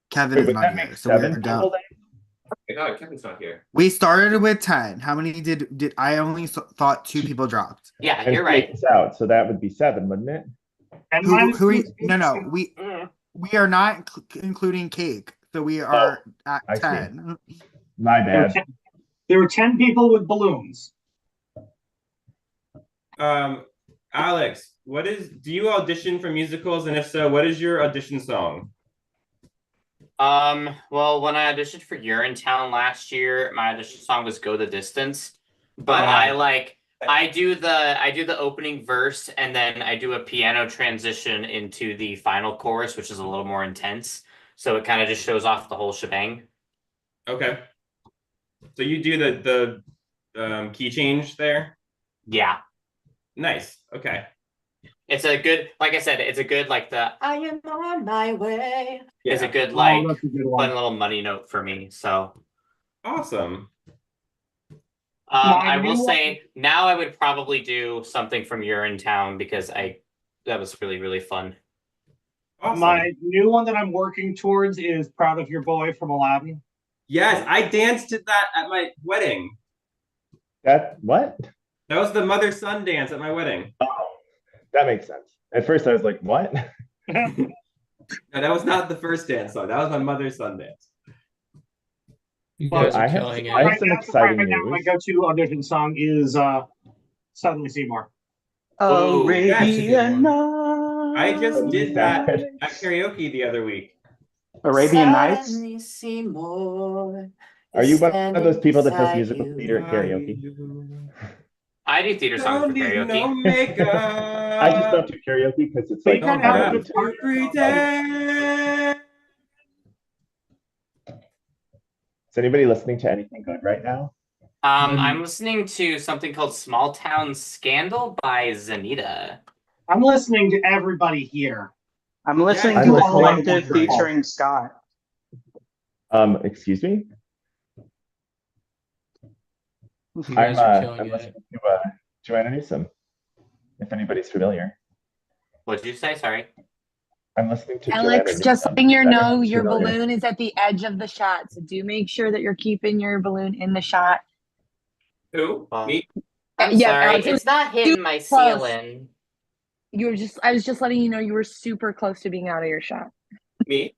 Kevin Wait, is would not that here, make so we're 7 down. people then? Oh my god, Kevin's not here. We started with 10. How many did I only thought 2 people dropped? Yeah, And you're right. Jake is out, so that would be 7, wouldn't it? And Who minus we, two no, we are not including Cake, so we are at I see. 10. My There were bad. 10 there were 10 people with balloons. Alex, do you audition for musicals? And if so, what is your audition song? Well, when I auditioned for Urinetown last year, my audition song was "Go the Distance," but I do the opening verse, and then I do a piano transition into the final chorus, which is a little more intense. So it kind of just shows off the whole shebang. Okay. So you do the key change there? Yeah. Nice. Okay. It's a good, like I said, it's a good like the "I am on my way" is a good Oh, like that's a good one. fun little money note for me. So Awesome. I will new say now I would probably do something from Urinetown because that was really, really fun. Awesome. My new one that I'm working towards is "Proud of Your Boy" from Aladdin. Yes, I danced to that at my wedding. What? That was the mother-son dance at my wedding. That makes sense. At first I was like, what? No, that was not the first dance song. That was my mother-son dance. You Well, guys I are have- killing I have it. some Right exciting now, my news. go-to audition song is "Suddenly Seymour." Ooh, Arabian I just Nights. did that at karaoke the other week. Arabian Nights. Are you one of those people that does musical theater at karaoke? I do theater songs for karaoke. No makeup. I just don't do karaoke because it's But like you kind of have a hard good part. Is anybody listening to anything good right now? I'm listening to something called "Small Town Scandal" by Zanita. I'm listening to everybody here. I'm listening I'm to the listening collective to- featuring Scott. Excuse me? You I'm guys are killing I'm it. listening to Joanna Newsom, if anybody's familiar. What'd you say? Sorry. I'm listening to Alex, Joanna just Newsom, letting you if know anyone's your familiar. balloon is at the edge of the shot. So do make sure that you're keeping your balloon in the shot. Who? Me? I'm Yeah, sorry. Alex, it was It's not hitting my close. ceiling. I was just letting you know you were super close to being out of your shot. Me?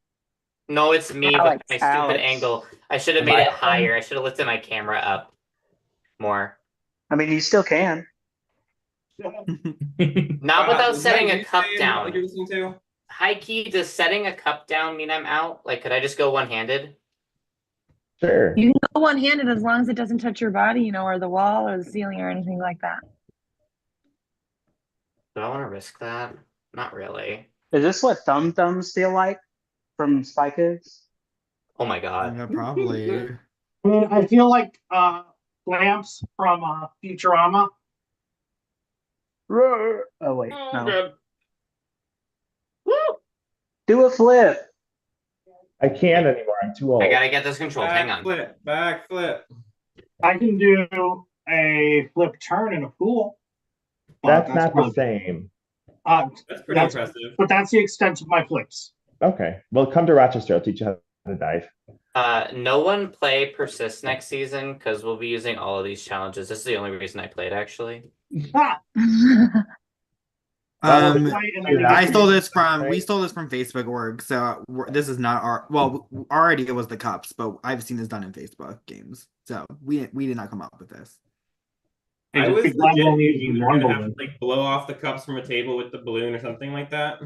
No, it's me Alex. with my stupid Alex. angle. I should have Am made I it okay? higher. I should have lifted my camera up more. I mean, you still can. Not Wow, without was setting that a you cup saying down. what you're listening to? High key, does setting a cup down mean I'm out? Like, could I just go one-handed? Sure. You can go one handed as long as it doesn't touch your body, or the wall or the ceiling or anything like that. Do I want to risk that? Not really. Is this what Thumb Thumbs feel like from Spy Kids? Oh my god. Yeah, probably. I mean, I feel like Lamps from Futurama. Oh wait, no. Good. Do a flip. I can't anymore. I'm too old. I gotta get this controlled. Hang on. Backflip. I can do a flip turn in a pool. That's But not the really- same. That's pretty impressive. But that's the extent of my flips. Okay. Well, come to Rochester. I'll teach you how to dive. No one play Persist next season because we'll be using all of these challenges. This is the only reason I played, actually. Ah, I stole this from we stole this from Facebook org, so this is not our idea was the cups, but I've seen this done in Facebook games, so we did not come up with this. I was legit glad we're only thinking using we were one gonna have balloon. to like blow off the cups from a table with the balloon or something like that.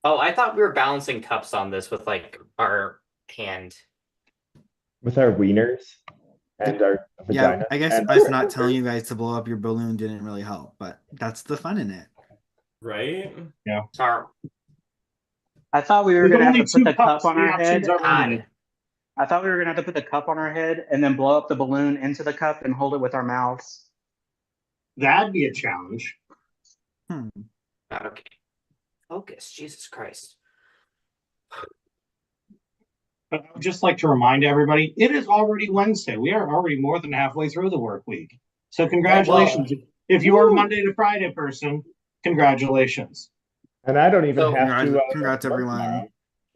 Oh, I thought we were balancing cups on this with like our hand. With our wieners and our Yeah, vaginas. I guess and us not telling you guys to blow up your balloon didn't really help, but that's the fun in it. Right? Yeah. Sorry. I thought we were There's gonna have only to put two the cups, cup on the our head. options are God. limited. I thought we were gonna have to put the cup on our head and then blow up the balloon into the cup and hold it with our mouths. That'd be a challenge. Okay. Focus, Jesus Christ. But I would just like to remind everybody, it is already Wednesday. We are already more than halfway through the work week. So congratulations. If you are a Monday to Friday person, congratulations. And I don't even So- have to. Congrats, everyone.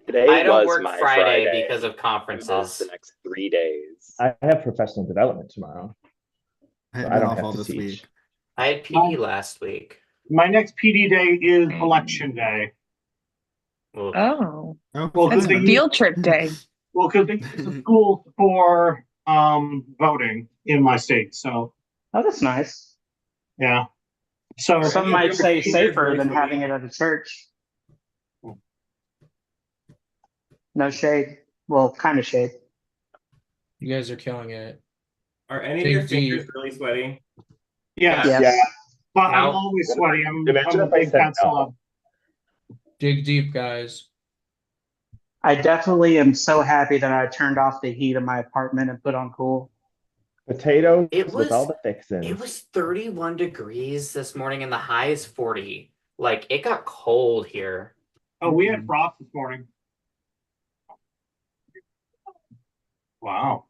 Today I don't was work my Friday because of I'm off conferences. the next 3 days. I have professional development tomorrow. I So have I been don't off have all to this teach. week. I had PD last week. My next PD day is election day. Oof. Oh, Well, it's because they field trip day. well, because they use the schools for voting in my state. So Oh, that's nice. yeah. So Some might say safer really than sweaty? having it at a church. No shade. Well, kind of shade. You guys are killing it. Are any of Dig your fingers deep. really sweaty? yes, Yes. but I'm Now- always sweaty. I'm Imagine a if I big said fat no. slob. Dig deep, guys. I definitely am so happy that I turned off the heat of my apartment and put on cool. Potatoes It with all was- the fixins. It was 31 degrees this morning and the high is 40. Like, it got cold here. Oh, we had frost this morning. Wow.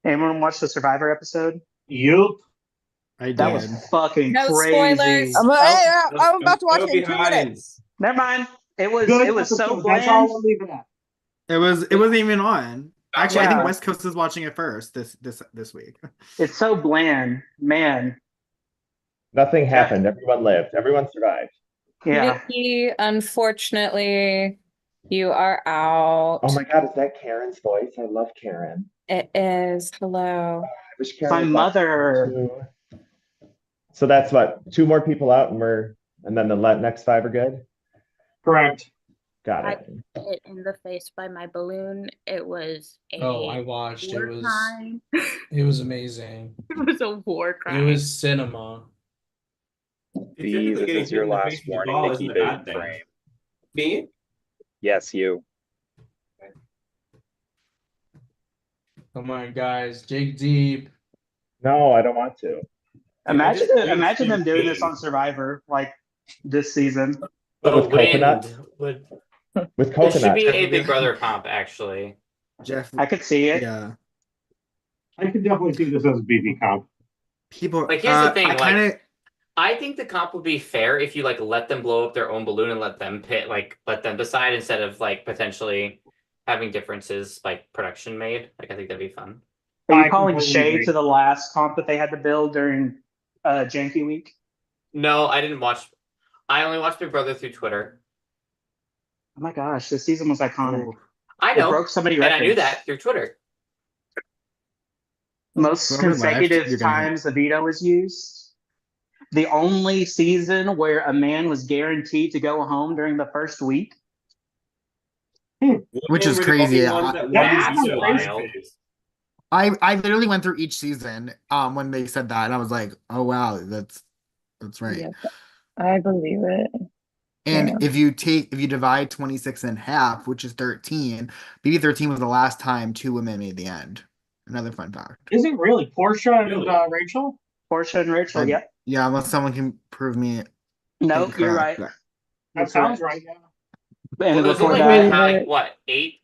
Anyone watch the Survivor episode? Yup. I That did. was fucking No crazy. spoilers. I'm about to watch it in 2 behind. minutes. Never mind. It was Good so episode. bland. That's all I'll leave it at. It wasn't even on. Actually, I Yeah. think West Coast is watching it first this week. It's so bland, man. Nothing happened. Everyone lived. Everyone survived. Yeah. Nikki, unfortunately, you are out. Oh my God, is that Karen's voice? I love Karen. It is. Hello. I wish Karen My was watching mother. too. So that's what, 2 more people out, and then the next 5 are good. Correct. Got I it. got hit in the face by my balloon. It was a Oh, I watched. It war was crime. it was amazing. It was a war It crime. was cinema. V, Typically this getting is hit your in the last face with a warning ball to isn't keep a it bad in thing. frame. Me? Yes, you. Come on, guys. Dig deep. No, I don't want to. Imagine just imagine them doing this insane. on Survivor, like this season. But The with coconut? wind would. With It should coconut. be a Big Brother comp, actually. Jeff, I could see it. yeah. I could definitely see this as a BB comp. People, Like, here's the thing, I kind of, I think the comp would be fair if you like let them blow up their own balloon and let them let them decide instead of like potentially having differences by production made. Like, I think that'd be fun. Are you I calling completely shade agree. to the last comp that they had to build during Janky Week? No, I didn't watch. I only watched Big Brother through Twitter. Oh my gosh, this season was iconic. I It know, broke so many and records. I knew that through Twitter. Most Whoever left, consecutive you're gonna- times the veto was used. The only season where a man was guaranteed to go home during the first week. which is Women were the crazy. only ones that That won is That's veto. wild. I literally went through each season when they said that, and I was like, oh wow, that's right. Yep. I believe it. And Yeah. if you divide 26 in half, which is 13, BB13 was the last time 2 women made the end. Another fun fact. Is it really Portia and Really? Rachel? Portia and Rachel, And- yep. Yeah, unless someone can prove me. Nope, you're right. incorrect. You're That sounds correct. right. Yeah. And Well, there's before only that, been like what 8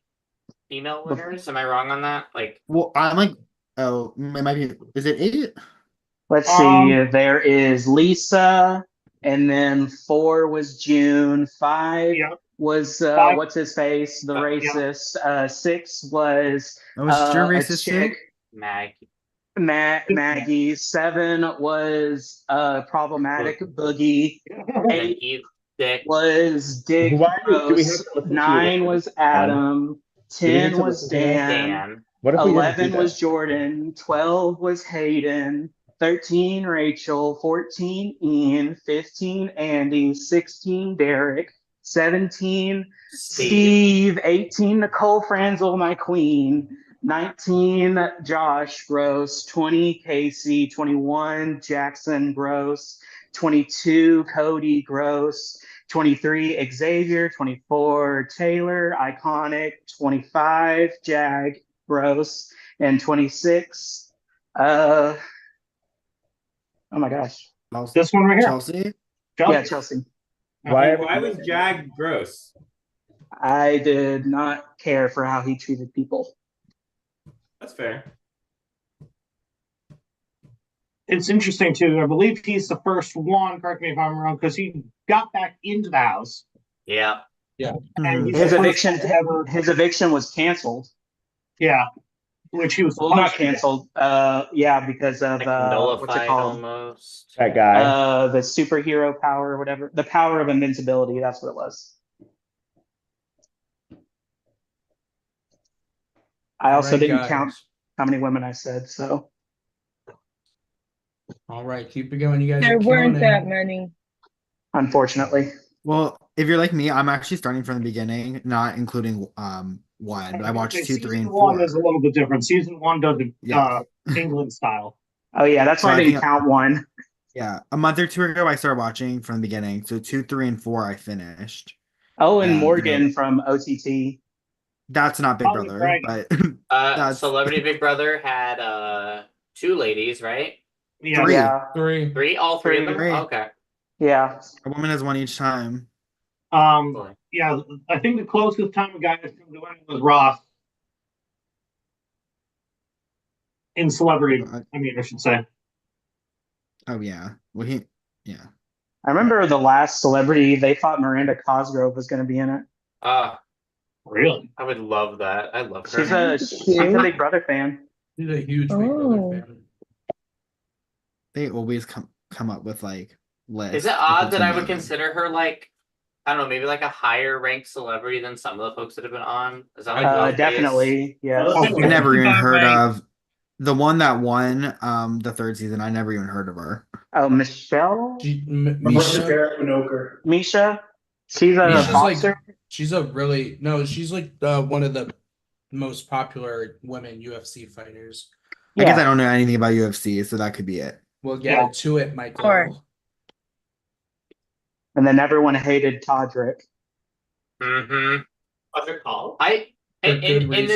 female winners? Am I wrong on that? Like, Well, I'm like, oh, it might be. Is it 8? let's see. There is Lisa, and then 4 was June. 5 Yep. was Five. what's his face, the Yeah. racist. 6 was Oh, was your a racist chick, too? Maggie. Maggie. 7 was problematic Boogie. And 8 eat dick. was Dick Why do we have Rose. to listen to 9 you? was Adam. Do we need 10 to was listen to this? Dan. Dan. What if we didn't 11 do was that? Jordan. 12 was Hayden. 13 Rachel. 14 Ian. 15 Andy. 16 Derek. 17 Steve. 18 Nicole Franzel, my queen. 19 Josh Gross. 20 Casey. 21 Jackson Gross. 22 Cody Gross. 23, Xavier. 24, Taylor, iconic. 25, Jag, gross. And 26, oh my gosh. This one right here. Chelsea? Yeah, Chelsea. Why was Jag gross? I did not care for how he treated people. That's fair. It's interesting too. I believe he's the first one. Correct me if I'm wrong, because he got back into the house. Yeah. Yeah. And he's His the first eviction one ever. his eviction was canceled. Yeah, which he was Well, not supposed to get. canceled. Yeah, because of what's it Nullified called? almost. That guy. The superhero power or whatever. The power of invincibility. That's what it was. I also Alright, didn't guys. count how many women I said. So All right, keep it going. You guys There are weren't killing that it. many. unfortunately, Well, if you're like me, I'm actually starting from the beginning, not including one. I watched 2, 3, Season and 1 4. is a little bit different. Season 1 does it Yeah. England style. oh yeah, that's So why I I didn't think count one. yeah, a month or two ago I started watching from the beginning. So 2, 3, and 4 I finished. Oh, and And, Morgan from OTT. That's not Big Brother, but that's Celebrity Big Brother had 2 ladies, right? Yeah. Three. Yeah. Three? All three of them? Three. Okay. Yeah. A woman has one each time. Yeah, I think the closest time a guy has come to winning was Ross. In celebrity, I should say. Oh yeah. Well, yeah. I remember the last celebrity they thought Miranda Cosgrove was going to be in it. Really? I would love that. I love her. She's a Big Brother fan. She's a huge Big Oh. Brother fan. They always come up with like lists. Is it of odd what's that I would amazing. consider her like, I don't know, maybe like a higher ranked celebrity than some of the folks that have been on? Is that like off base? Definitely, yes. I never even heard of the one that won the 3rd season. I never even heard of her. Oh, Michelle? Misha? Misha? She's a Misha's boxer? she's like one of the most popular women UFC fighters. I guess I don't know anything about UFC, so that could be it. We'll get to it, Michael. And then everyone hated Todrick. Mm-hmm. What's it called? In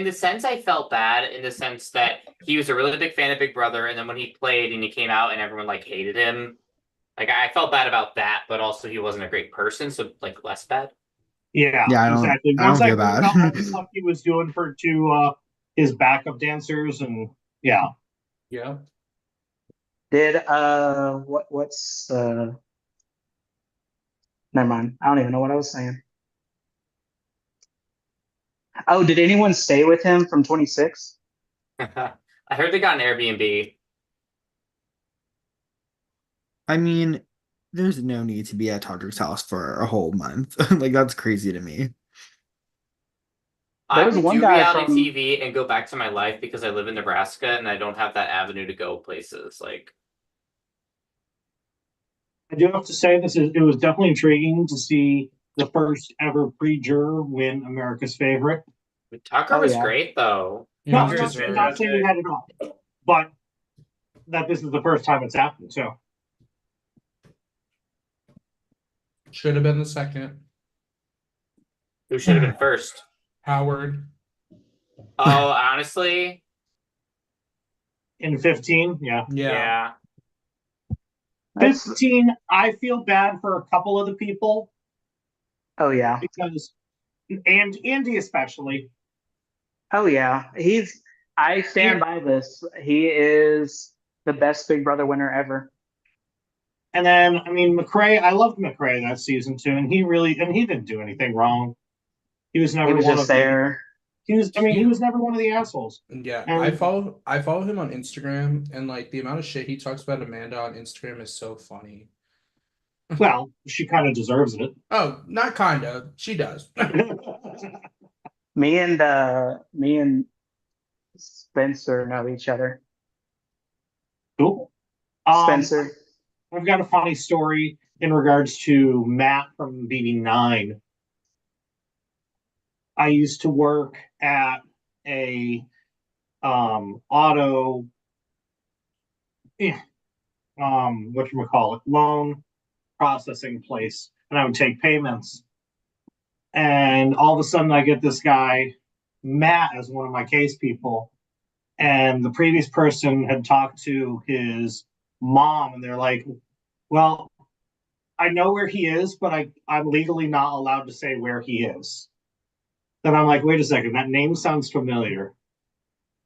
the sense I felt bad in the sense that he was a really big fan of Big Brother, and then when he played and he came out and everyone like hated him, like I felt bad about that, but also he wasn't a great person, so like less bad. Yeah, I don't, exactly. I don't Once I feel found bad. out all the stuff he was doing to his backup dancers, and yeah. Yeah. Did what's never mind. I don't even know what I was saying. Oh, did anyone stay with him from 26? I heard they got an Airbnb. I mean, there's no need to be at Todrick's house for a whole month. Like that's crazy to me. I was would one do guy reality from- TV and go back to my life because I live in Nebraska and I don't have that avenue to go places. Like, I do have to say it was definitely intriguing to see the first ever pre-juror win America's favorite. Tucker was great though. No, I'm Tucker's not saying that at all, but that this is the first time it's happened. So Should have been the second. Who should have been first? Howard. Oh, honestly, in 15, yeah. yeah. 15, I feel bad for a couple of the people. Oh yeah. Because and Andy especially. Oh yeah. I stand by this. He is the best Big Brother winner ever. And then McRae, I loved McRae that season too, and he didn't do anything wrong. He was never just there. He was never one of the assholes. Yeah, And I follow him on Instagram, and like the amount of shit he talks about Amanda on Instagram is so funny. Well, she kind of deserves it. Oh, not kind of. She does. Me and Spencer know each other. Cool. Spencer. I've got a funny story in regards to Matt from BB9. I used to work at a auto whatchamacallit, loan processing place and I would take payments. And all of a sudden, I get this guy, Matt, as one of my case people. And the previous person had talked to his mom, and they're like, well, I know where he is, but I'm legally not allowed to say where he is. Then I'm like, wait a second, that name sounds familiar.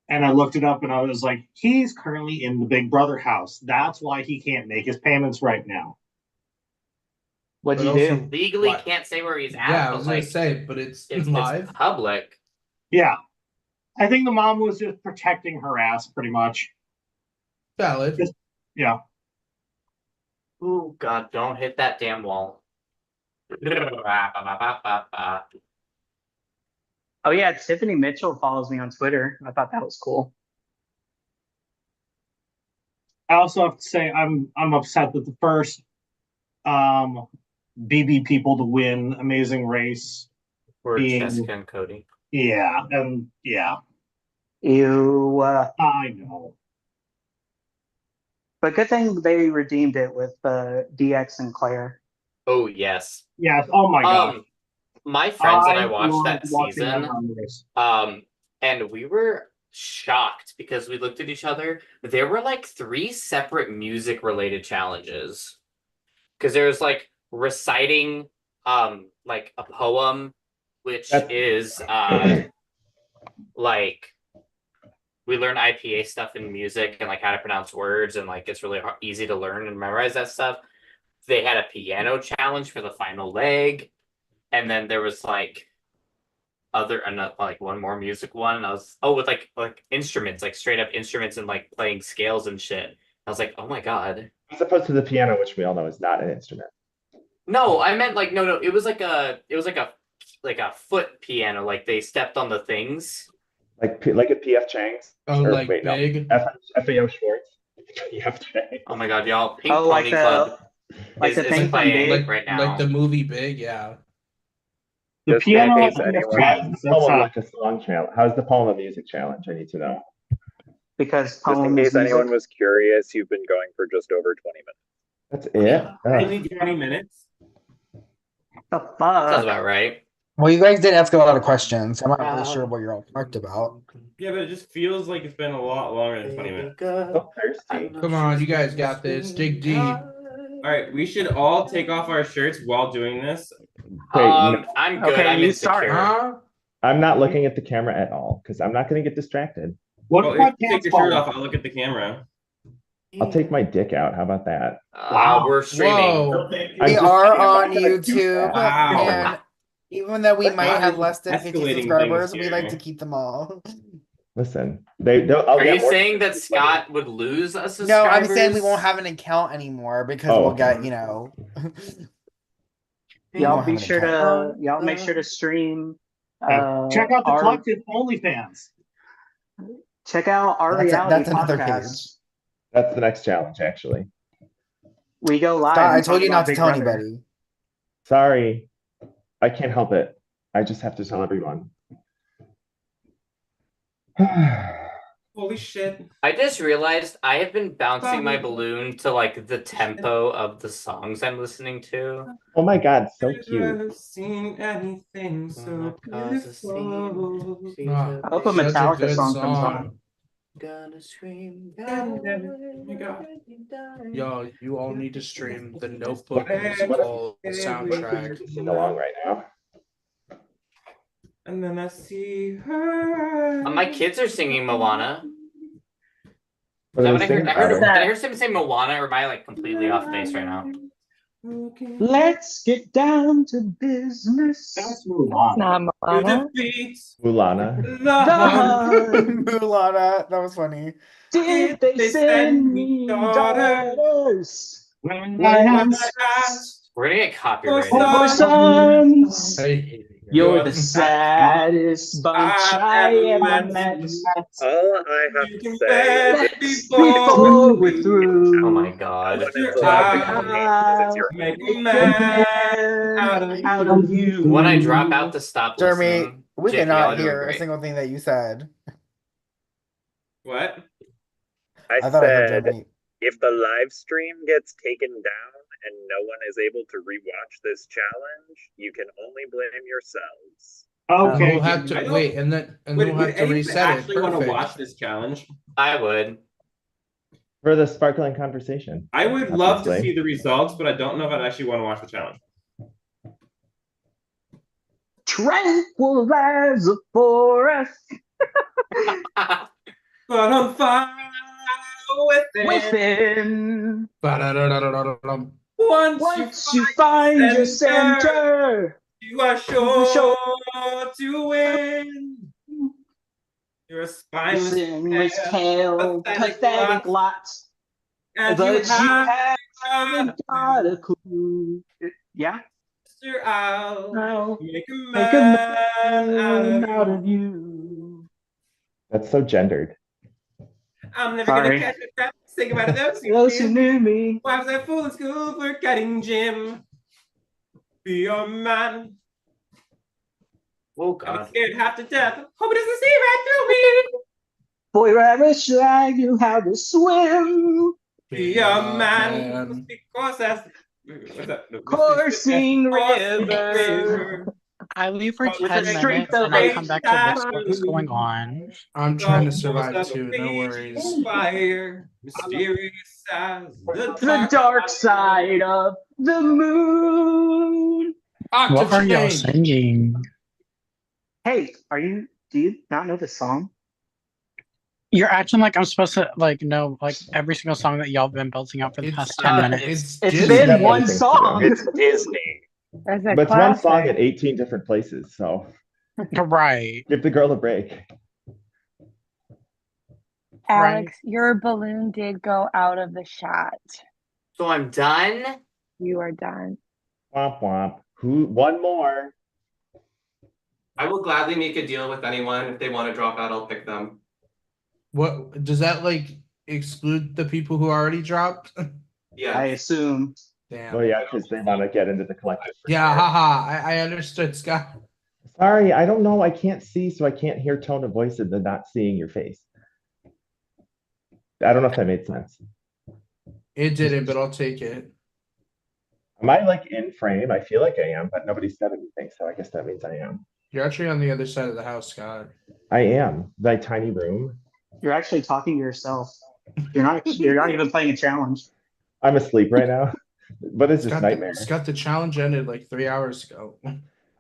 And I looked it up and I was like, he's currently in the Big Brother house. That's why he can't make his payments right now. What'd But you also, do? Legally what? can't say where he's at. Yeah, I but, was gonna like, say, but it's it's live. public. Yeah. I think the mom was just protecting her ass pretty much. Valid. Yeah. Oh God, don't hit that damn wall. Oh yeah, Tiffany Mitchell follows me on Twitter. I thought that was cool. I also have to say I'm upset that the first BB people to win Amazing Race Or being Jessica and Cody. yeah, and yeah. Ew. I know. But good thing they redeemed it with DX and Claire. Oh yes. Yes. Oh my god. My friends and I I watched loved that watching them season. run the race. And we were shocked because we looked at each other. There were like 3 separate music related challenges. Because there was like reciting like a poem, which is like we learn IPA stuff in music and like how to pronounce words, and like it's really easy to learn and memorize that stuff. They had a piano challenge for the final leg, and then there was like like one more music one, and I was with like instruments, like straight up instruments and like playing scales and shit. I was like, oh my god. As opposed to the piano, which we all know is not an instrument. No, I meant like no, it was like a foot piano, like they stepped on the things. Like a PF Chang's? Oh, Or, like wait, no. big? FAO Schwartz. PF Chang's. Oh my god, y'all! Pink Oh, like Pony Club like the is thing from playing Big? right now. Like the movie Big, yeah. The Just in piano case and the anyone- jazz, that's Poem how- like a song challenge. How's the poem of music challenge? I need to know. Because Just in poems case anyone music. was curious, you've been going for just over 20 minutes. That's it? Ugh. Only 20 minutes. The Sounds fuck? about right. Well, you guys did ask a lot of questions. I'm not really sure what you're all talked about. Yeah, but it just feels like it's been a lot longer than 20 minutes. So thirsty. Come on, you guys got this. Dig deep. All right, we should all take off our shirts while doing this. Wait, no. I'm good. Okay, I'm you insecure. start. Huh? I'm not looking at the camera at all because I'm not going to get distracted. What Well, about if you take dance your shirt ball? off, I'll look at the camera. I'll take my dick out. How about that? Wow. We're streaming. Whoa. I'm We just are kidding, I'm not on gonna do YouTube, that. Wow. and even though we might have less than 50 Escalating subscribers, things we like here. to keep them all. Listen, Are I'll get you more- saying that Scott would lose a subscribers? No, I'm saying we won't have an account anymore because Oh, we'll okay. get, you know. Y'all won't be have an sure account. to make sure to stream. Check out the our collective OnlyFans. check out our reality That's another podcast. That's the next challenge, actually. We go live. Scott, I and told talk you about not to Big tell Brother. anybody. Sorry, I can't help it. I just have to tell everyone. Holy shit. I just realized I have been bouncing my balloon to like the tempo of the songs I'm listening to. Oh my god, so I've cute. never seen anything so beautiful. Ah, I hope a such a Metallica good song comes song. on. Gonna scream. Yo, you all need to stream the Notebook musical soundtrack. Sing along right now. And then I see her. My kids are singing Moana. What are Is that they what I heard? singing I heard, about? did I hear someone say Moana, or am I like completely off base right now? Let's get down to business. That's Mulan. Not Moana. Mulana. Mulana, that was funny. Did they send me daughters? When I asked We're gonna get copyrighted. for sons. Hey, You're the saddest bunch I ever met. All I have to say is it's Before we're through, Oh my god. when it's allowed to come because it's your Make home. a man out of you. When I drop out to stop Jeremy, listening, we JP, did y'all not are doing hear a great. single thing that you said. What? I I thought I heard said Jeremy. if the live stream gets taken down and no one is able to rewatch this challenge, you can only blame yourselves. Okay. We'll have to wait, and then we'll have to reset it. actually want to Perfect. watch this challenge? I would. For the sparkling conversation. I would love to obviously. see the results, but I don't know if I'd actually want to watch the challenge. Tranquil as a forest. But on fire within. Ba-da-da-da-da-da-dum. Once you find your center, you are sure to win. You're a spineless tail, pathetic lot. And But you you haven't got a clue. Yeah. I'll make a man out of you. That's so gendered. I'm never Sorry. gonna catch a crap. Say goodbye to those Those who knew me. Why was I fool in school for cutting gym? Be your man. Oh I'm God. scared half to death. Hope it doesn't see right through me. Boy rabbit I knew how to swim. Be your man. Because that's Coursing river. I leave for With 10 a streak minutes of and I come back to rage. whisper what's going on. I'm trying to survive too. No worries. Fire, mysterious as The dark side of the moon. What are y'all singing? Hey, do you not know the song? You're acting like I'm supposed to know every single song that y'all been belting out for the past 10 minutes. It's been one Disney. song. It's Disney. There's But it's one song at 18 different places, so right. give the girl a break. Alex, your balloon did go out of the shot. So I'm done? You are done. Womp womp. One more. I will gladly make a deal with anyone. If they want to drop out, I'll pick them. What does that exclude the people who already dropped? Yeah. I assume. Damn. Well, yeah, because they want to get into the collective. Yeah, haha. I understood, Scott. Sorry, I don't know. I can't see, so I can't hear tone of voice and then not seeing your face. I don't know if that made sense. It didn't, but I'll take it. Am I in frame? I feel like I am, but nobody said anything, so I guess that means I am. You're actually on the other side of the house, Scott. I am. My tiny room. You're actually talking to yourself. You're not even playing a challenge. I'm asleep right now. What is this nightmare? Scott, the challenge ended 3 hours ago.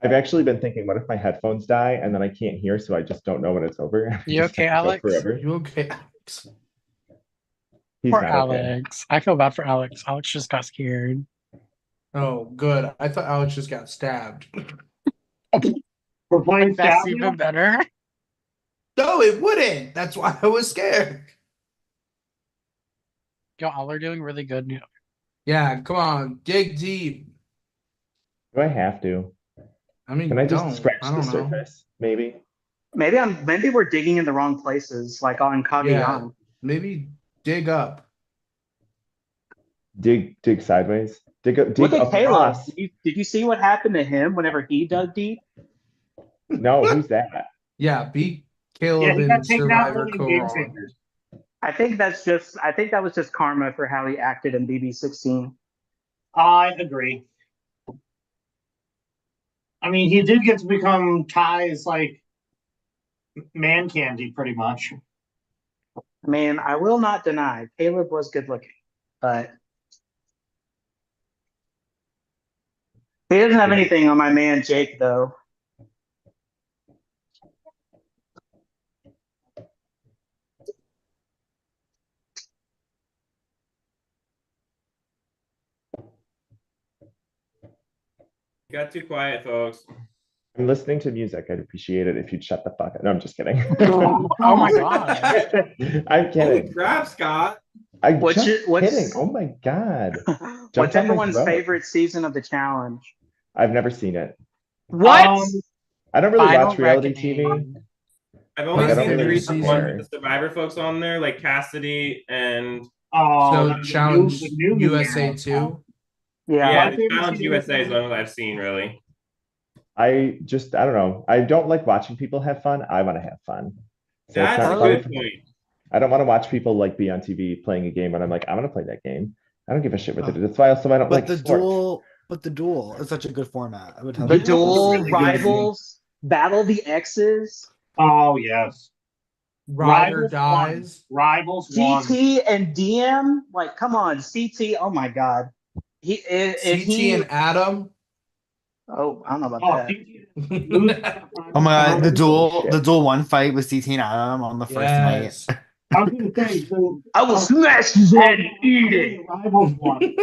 I've actually been thinking, what if my headphones die and then I can't hear, so I just don't know when it's over? You okay, Alex? Forever. You okay, Alex? He's Poor not Alex. I feel bad for Alex. Alex just got scared. Oh, good. I thought Alex just got stabbed. We're playing That's Stab even better. No, it wouldn't. That's why I was scared. Y'all are doing really good. Yeah, come on, dig deep. Do I have to? I mean, Can I just don't. scratch I the don't know. surface? Maybe. Maybe we're digging in the wrong places, like on Kaviyan. Yeah, maybe dig up. Dig sideways. Dig Look at Caleb. across. Did you see what happened to him whenever he dug deep? No, who's that? Yeah, beat Caleb he got in taken out Survivor in Game co-op. Changers. I think that was just karma for how he acted in BB16. I agree. I mean, he did get to become Ty's man candy, pretty much. I mean, I will not deny Caleb was good looking, but he doesn't have anything on my man Jake, though. Got too quiet, folks. I'm listening to music. I'd appreciate it if you'd shut the fuck up. No, I'm just kidding. Oh my god. I'm kidding. Holy crap, Scott. I'm What's just kidding. Oh my god. What's Jumped on my everyone's throat. favorite season of the challenge? I've never seen it. What? I don't really Final watch reality Reckoning. TV. I've only I don't seen the really recent care. ones with the Survivor folks on there, like Cassidy and So challenge USA 2. yeah, My the favorite Challenge season USA is was- one that I've seen really. I don't know. I don't like watching people have fun. I want to have fun. So it's That's not a fun good for- point. I don't want to watch people be on TV playing a game when I'm like, I want to play that game. I don't give a shit what they do. That's why also I don't like sports. But the duel is such a good format. I would tell The you. duel, rivals, battle the X's. Oh yes. Ride or Rivals dies. won. Rivals won. CT and DM, like, come on, CT. Oh my god, if CT he and Adam. Oh, I don't know about Oh, that. Oh my god, the Shit. duel one fight with CT and Adam on the first night. Yes. I was gonna say I will smash his head and eat it. Rivals won.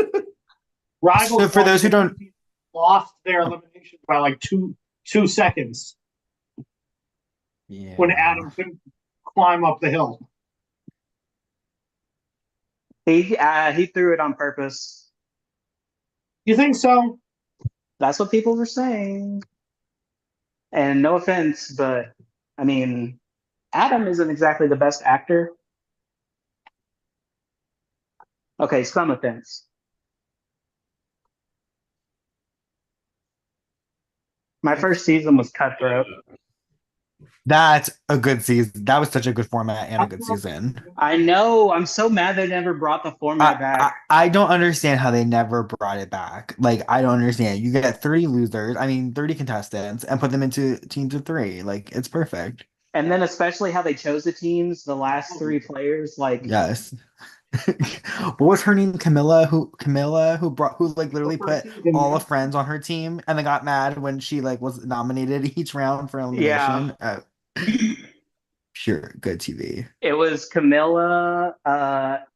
Rivals So for won those who because don't, they lost their elimination by like two seconds yeah, when Adam couldn't climb up the hill. He threw it on purpose. You think so? That's what people were saying. And no offense, but I mean, Adam isn't exactly the best actor. Okay, some offense. My first season was cutthroat. that's a good season. That was such a good format and a good season. I know. I'm so mad they never brought the format back. I don't understand how they never brought it back. Like, I don't understand. You get 30 losers, 30 contestants, and put them into teams of 3. Like, it's perfect. And then especially how they chose the teams, the last 3 players, like Yes. What was her name? Camilla, who like literally put all of Friends on her team and then got mad when she like was nominated each round for elimination. Pure good TV. it was Camilla,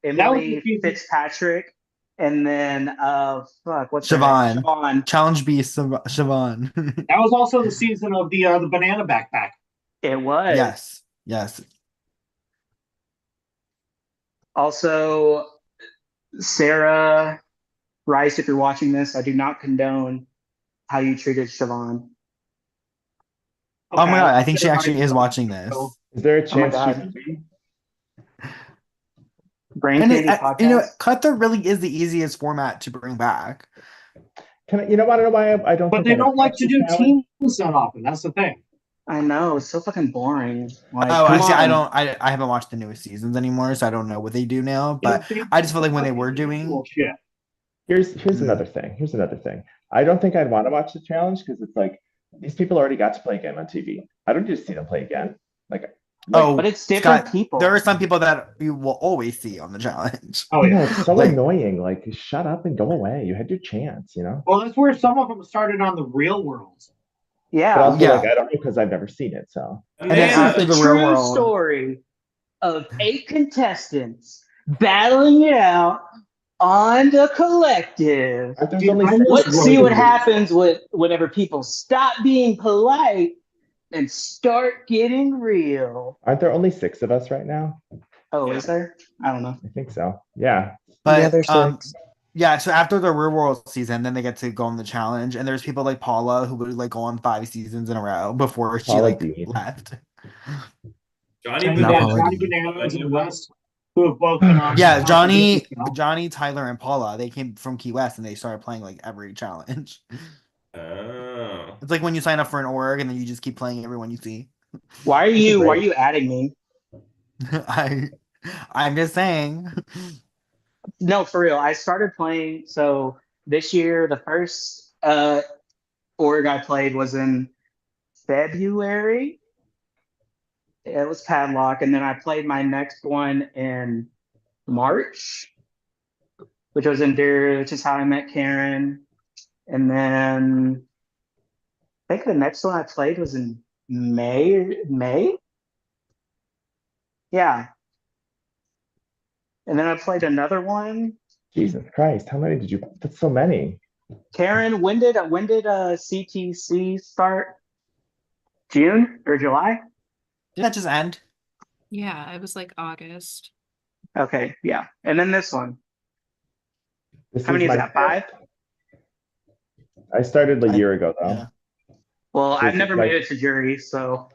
Emily Fitzpatrick, and then what's her name? Siobhan. Siobhan. Challenge Beast Siobhan. That was also the season of the banana backpack. It was. Yes. Also, Sarah Rice, if you're watching this, I do not condone how you treated Siobhan. Oh my god, I think she actually is watching this. Is there a chance God. she could be? Brain And Candy podcast. Cutthroat really is the easiest format to bring back. You know what? I don't know why I don't. But think they I'd don't like watch to the do challenge. teams that often. That's the thing. I know, it's so fucking boring. Like, Oh, come actually, I on. don't. I haven't watched the newest seasons anymore, so I don't know what they do now. But I just feel like when they were doing. Here's another thing. Here's another thing. I don't think I'd want to watch the challenge because it's like these people already got to play a game on TV. I don't need to see them play again. But it's different people. There are some people that you will always see on the challenge. Oh yeah, it's so annoying. Like, shut up and go away. You had your chance, you know. Well, that's where some of them started on the Real World. Yeah. But also, like, I don't know because I've never seen it. So. And then after the Real World story of 8 contestants battling it out on the collective. Let's see what happens whenever people stop being polite and start getting real. Aren't there only 6 of us right now? Oh, is there? I don't know. I think so. Yeah. But there's 6. Yeah, so after the Real World season, then they get to go on the challenge, and there's people like Paula who would like go on 5 seasons in a row before she Paula like Dean. left. Johnny Bananas and West, who have both been on. Yeah, Johnny, Tyler, and Paula, they came from Key West and they started playing like every challenge. Oh. It's like when you sign up for an org and then you just keep playing everyone you see. Why are you adding me? I'm just saying. No, for real. I started playing. So this year, the first org I played was in February. It was Padlock, and then I played my next one in March, which was Endure, which is how I met Karen. And then I think the next one I played was in May. Yeah. And then I played another one. Jesus Christ, how many did you? That's so many. Karen, when did CTC start? June or July? Did that just end? Yeah, it was like August. Okay, yeah. And then this one. This How many is my that? 5? I started a year ago though. Yeah. Well, So I've this never is made it to jury, so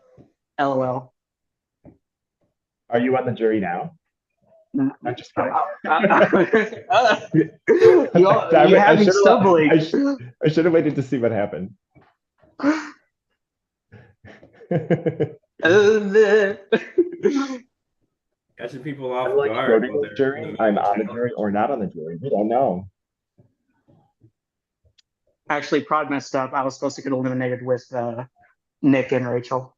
LOL. Are you on the jury now? I'm just kidding. You have me stumbling. I should have waited to see what happened. Catching people off I'm like guard floating while this they're in the jury. middle I'm of a on the challenge. jury or not on the jury. We don't know. Actually, Prod messed up. I was supposed to get eliminated with Nick and Rachel.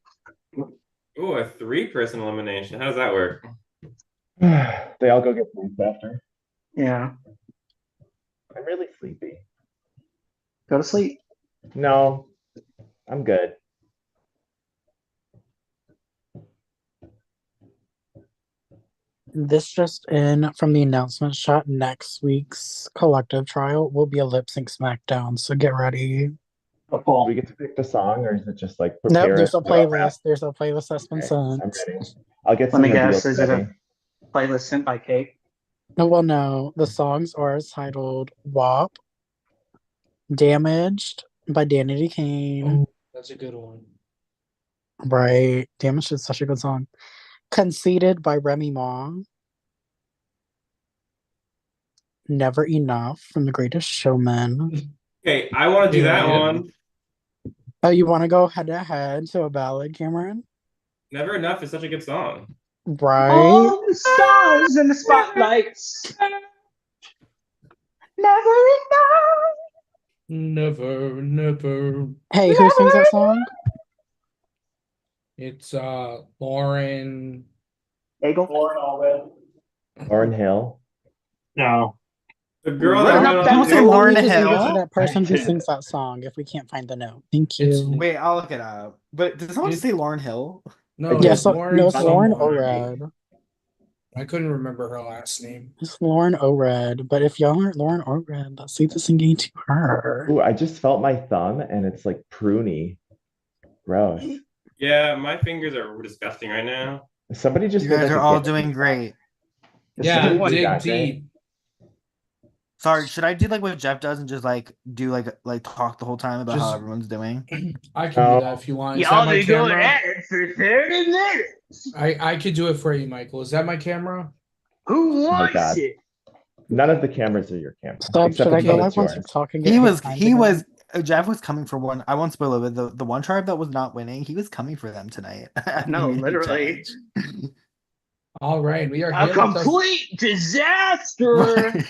Ooh, a 3-person elimination. How does that work? They all go get sleep after. Yeah. I'm really sleepy. Go to sleep. No, I'm good. This just in from the announcement shot. Next week's collective trial will be a lip sync smackdown, so get ready. Do we get to pick the song, or is it just like Nope, prepare there's us a to unwrap? playlist. There's a playlist that's been Okay, sent. I'm ready. I'll get Let some me guess. reveals Is it ready. a playlist sent by Kate? No, well, no. The songs are titled WAP, Damaged by Danity Kane. That's a good one. Right. Damaged is such a good song. Conceited by Remy Ma. Never Enough from The Greatest Showman. Okay, I want to do that Yeah. one. Oh, you want to go head to head to a ballad, Cameron? Never Enough is such a good song. Right. All the stars in the spotlights. Never enough. Never, never. Hey, who sings that song? It's Lauren. Bagel. Lauren Hill. No. The girl Run that up went that on Don't say hill. Lauren We just leave it to Hill. that person who I did. sings that song if we can't find the note. Thank It's you. Wait, I'll look it up. But did someone just say Lauren Hill? no, did. Yeah, it's so Lauren no, it's Lauren someone. Orad. I couldn't remember her last name. It's Lauren Orad. But if y'all aren't Lauren Orad, let's leave the singing to her. Ooh, I just felt my thumb and it's like pruny. Gross. Yeah, my fingers are disgusting right now. Somebody just You did guys like are a all dance. doing great. Yeah, Somebody do dig that, right? deep. Sorry, should I do like what Jeff does and just like do like talk the whole time about how Just- everyone's doing? I can do that if you want. Is that Y'all my be going camera? at it for 30 minutes. I could do it for you, Michael. Is that my camera? Who Oh my wants God. it? None of the cameras are your camera. Stop, Except should I for go some live it's once you yours. talk and He get was time he to go? was Jeff was coming for one. I won't spoil it, but the one tribe that was not winning, he was coming for them tonight. at the No, Unity literally. Challenge. All right, we are A here with us. complete disaster.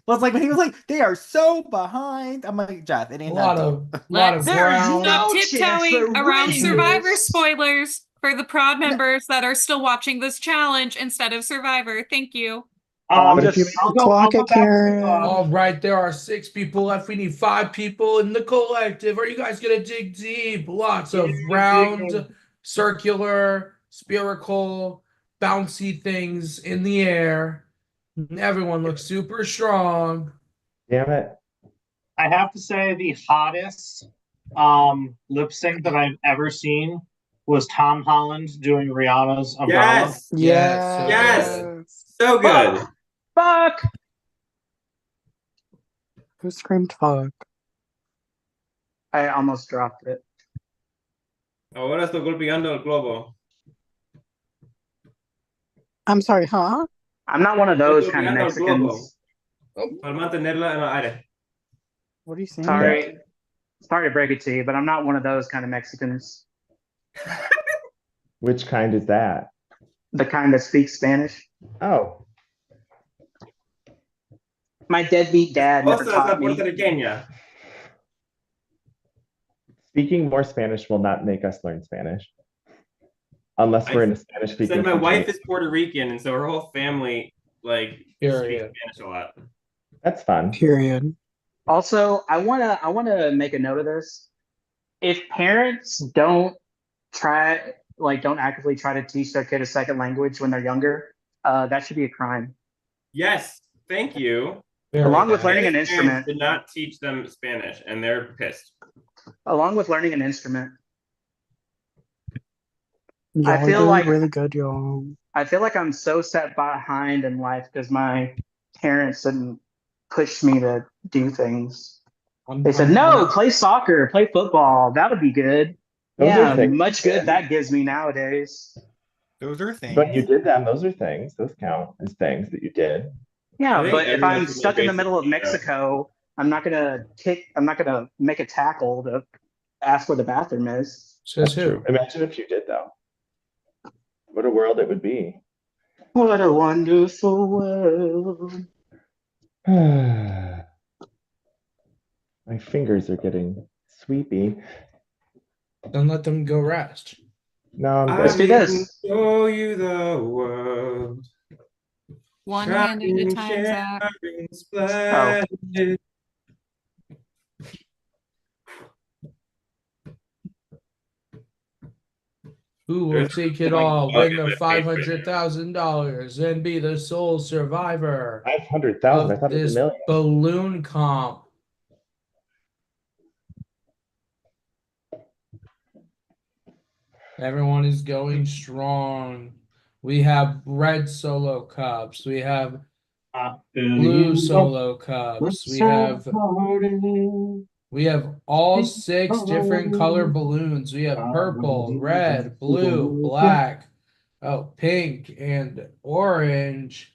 Well, it's like when he was like, they are so behind. I'm like, Jeff, it A ain't lot that of deep. lot of There's ground. no Stop chance tiptoeing for around winning Survivor this. spoilers for the prod members that are still watching this challenge instead of Survivor. Thank you. I'm But if you just I'll go Clock it, back to Karen. All right, there are 6 people left. We need 5 people in the collective. Are you guys gonna dig deep? Lots of round, circular, spherical, bouncy things in the air. Everyone looks super strong. Damn it. I have to say the hottest lip sync that I've ever seen was Tom Holland doing Rihanna's Umbrella. Yes. Yes. Yes. So good. fuck. Who screamed fuck? I almost dropped it. Ahora estoy golpeando el globo. I'm sorry, huh? I'm not one of those kind of Golpeando el globo. Mexicans. Para mantenerla en el aire. What are you saying? Sorry. Sorry to break it to you, but I'm not one of those kind of Mexicans. Which kind is that? The kind that speaks Spanish. Oh, My deadbeat dad never Osa es la taught me. puertorriqueña. speaking more Spanish will not make us learn Spanish. Unless we're in a Spanish speaking Said my country. wife is Puerto Rican, and so her whole family like speaks Period. Spanish a lot. That's fun. Period. Also, I wanna make a note of this. If parents don't actively try to teach their kid a second language when they're younger, that should be a crime. Yes, thank you. Along with learning an Spanish parents instrument. did not teach them Spanish, and they're pissed. Along with learning an instrument. Y'all I are feel doing like really good, y'all. I feel like I'm so set behind in life because my parents didn't push me to do things. They said, no, play soccer, play football. That would be good. Those yeah, are things much you good did. that gives me nowadays. Those are things. But you did them. Those are things. Those count as things that you did. Yeah, I think but if everyone I'm should stuck in the basically, middle of Mexico, I'm not gonna make a tackle to ask where the bathroom is. Says That's true. Imagine if you did though. What a world it would be. What a wonderful world. My fingers are getting sweepy. Don't let them go rest. No, I'm Let's good. do this. Show you the world. One hand at a time, Zach. Shining, splendid. Who will take it all, win the $500,000, and be the sole survivor 500,000. I of thought it was a this million. balloon comp? Everyone is going strong. We have red solo cups. We have blue solo cups. We have all 6 different color balloons. We have purple, red, blue, black, oh, pink, and orange.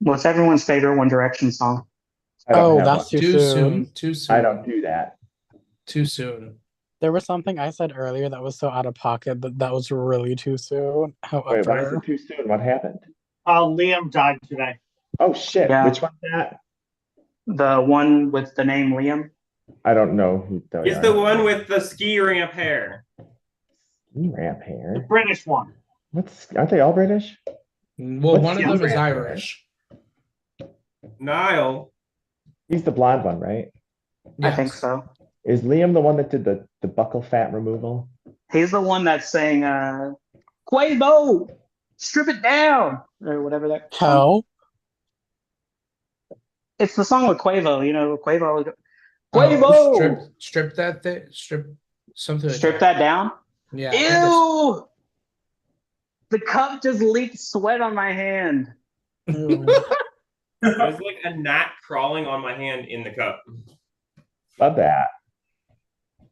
What's everyone's favorite One Direction song? I don't Oh, have that's one. too soon. Too soon. I don't do that. Too soon. There was something I said earlier that was so out of pocket that was really too soon. Wait, why is However, it too soon? What happened? Liam died today. Oh shit! Yeah. Which one's that? The one with the name Liam. I don't know who they It's are. the one with the ski ramp hair. Ski ramp hair. The British one. Aren't they all British? Well, What's one of ski them is ramp hair? Irish. Niall. He's the blonde one, right? I think Yes. so. Is Liam the one that did the buckle fat removal? He's the one that's saying, Quavo, strip it down, or whatever that. hell, It's the song with Quavo. You know, Quavo. Oh, Quavo, strip that thing. Strip something. like strip that down. Yeah. I think that's- Ew! The cup just leaked sweat on my hand. There's like a gnat crawling on my hand in the cup. Love that.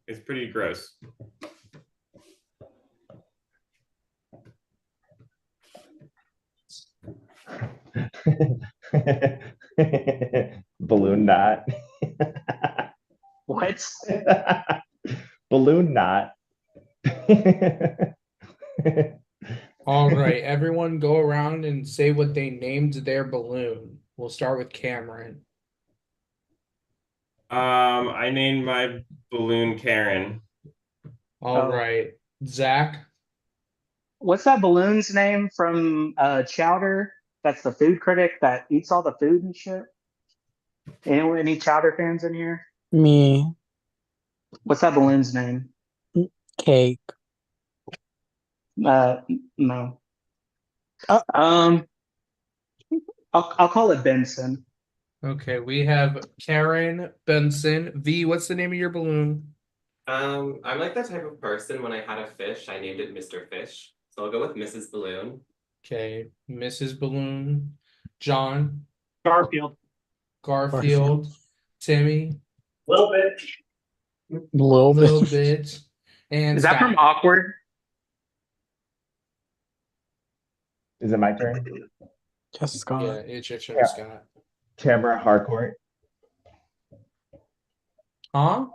It's pretty gross. Balloon knot. What? Balloon knot. All right, everyone go around and say what they named their balloon. We'll start with Cameron. I named my balloon Karen. All right, Zach. What's that balloon's name from Chowder? That's the food critic that eats all the food and shit. Any Chowder fans in here? me, What's that balloon's name? cake. No. I'll call it Benson. Okay, we have Karen, Benson. V, what's the name of your balloon? I'm like the type of person when I had a fish, I named it Mr. Fish. So I'll go with Mrs. Balloon. Okay, Mrs. Balloon. John. Garfield. Garfield. Timmy. Little bit. Little bit. And Is that from Scott. Awkward? Is it my turn? Yes, Scott. Yeah, it's your turn, Yeah. Scott. Tamara Harcourt. Huh?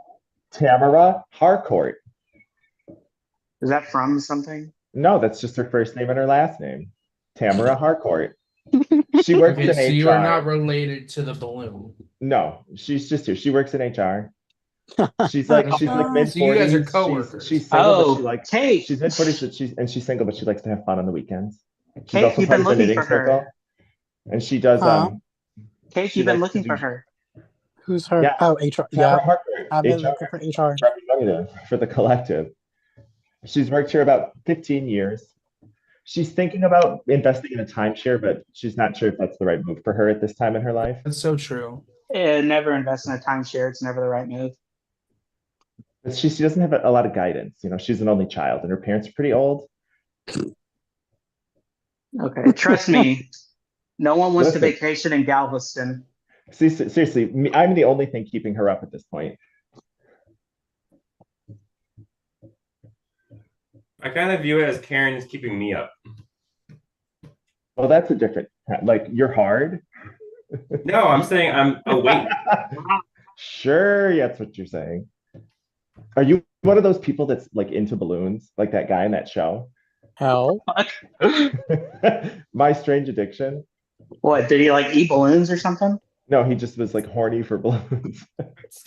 Tamara Harcourt. Is that from something? No, that's just her first name and her last name. Tamara Harcourt. She works Okay, in so HR. you are not related to the balloon. No, she's just here. She works in HR. She's like mid So you guys are 40s. coworkers. She's single, but she likes Kate. she's mid 40s, but she's single, but she likes to have fun on the weekends. She's Kate, also you've part been of the looking knitting for her. circle. And she does Kate, she you've been likes to looking do- for her. Who's her? Yeah. Oh, HR. Tamara Yeah, Harcourt, I've been HR looking for HR. representative for the collective. She's worked here about 15 years. She's thinking about investing in a timeshare, but she's not sure if that's the right move for her at this time in her life. That's so true. Never invest in a timeshare. It's never the right move. But she doesn't have a lot of guidance. You know, she's an only child, and her parents are pretty old. Okay, trust me. No one wants to Listen. vacation in Galveston. See, seriously, I'm the only thing keeping her up at this point. I kind of view it as Karen's keeping me up. Well, that's a different, like, you're hard, No, I'm saying I'm awake. Sure, that's what you're saying. Are you one of those people that's like into balloons, like that guy in that show? Hell. My Strange Addiction. What, did he like eat balloons or something? No, he just was like horny for balloons.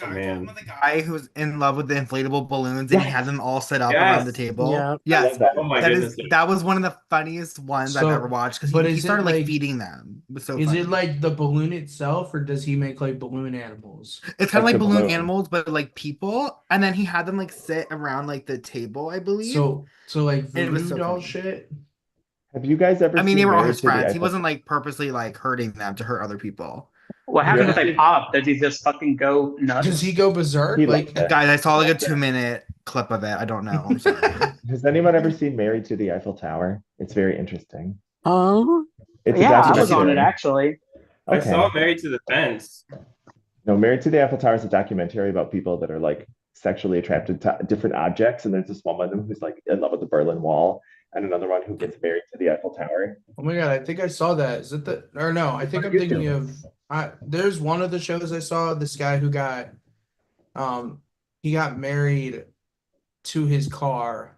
Oh, man. The guy who was in love with the inflatable balloons and he had them all set up around the Yes. table. Yeah. I Yes. love that. Oh my That goodness. is that was one of the funniest ones I've So, ever watched because but he is it started like like- feeding them. It was so Is funny. it like the balloon itself, or does he make like balloon animals? It's kind of Like like the balloon balloon. animals, but like people, and then he had them like sit around like the table, I believe. So like And it was voodoo so doll funny. shit. Have you guys ever I mean, seen they were all Married his to the friends. He Eiffel wasn't like purposely like hurting them to hurt other people. What happens if Yeah. they pop? Does he just fucking go nuts? Does he go berserk? He Like likes it. Guys, I saw like a 2-minute clip of it. I don't know. I'm sorry. Has anyone ever seen Married to the Eiffel Tower? It's very interesting. Oh. It's a Yeah, I was on documentary. it actually. I Okay. saw Married to the Fence. No, Married to the Eiffel Tower is a documentary about people that are like sexually attracted to different objects. And there's this woman who's like in love with the Berlin Wall, and another one who gets married to the Eiffel Tower. Oh my god, I think I saw that. Is it the or no? I think I'm thinking of. There's one of the shows I saw. This guy who got, he got married to his car,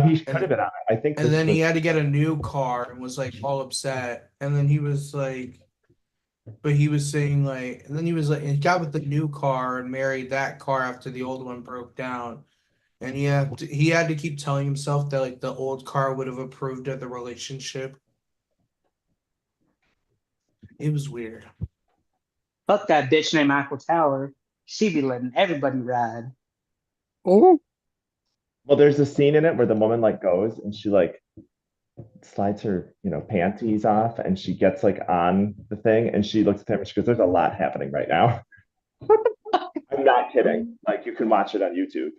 He could have been on it. I think and this then he was- had to get a new car and was like all upset. And then he was like, but he was saying like, and then he was like, he got with the new car and married that car after the old one broke down. And he had to keep telling himself that like the old car would have approved of the relationship. It was weird. Fuck that bitch named Eiffel Tower. She be letting everybody ride. Oh. Well, there's a scene in it where the woman like goes and she like slides her, panties off, and she gets like on the thing, and she looks at him and she goes, "There's a lot happening right now." I'm not kidding. Like, you can watch it on YouTube.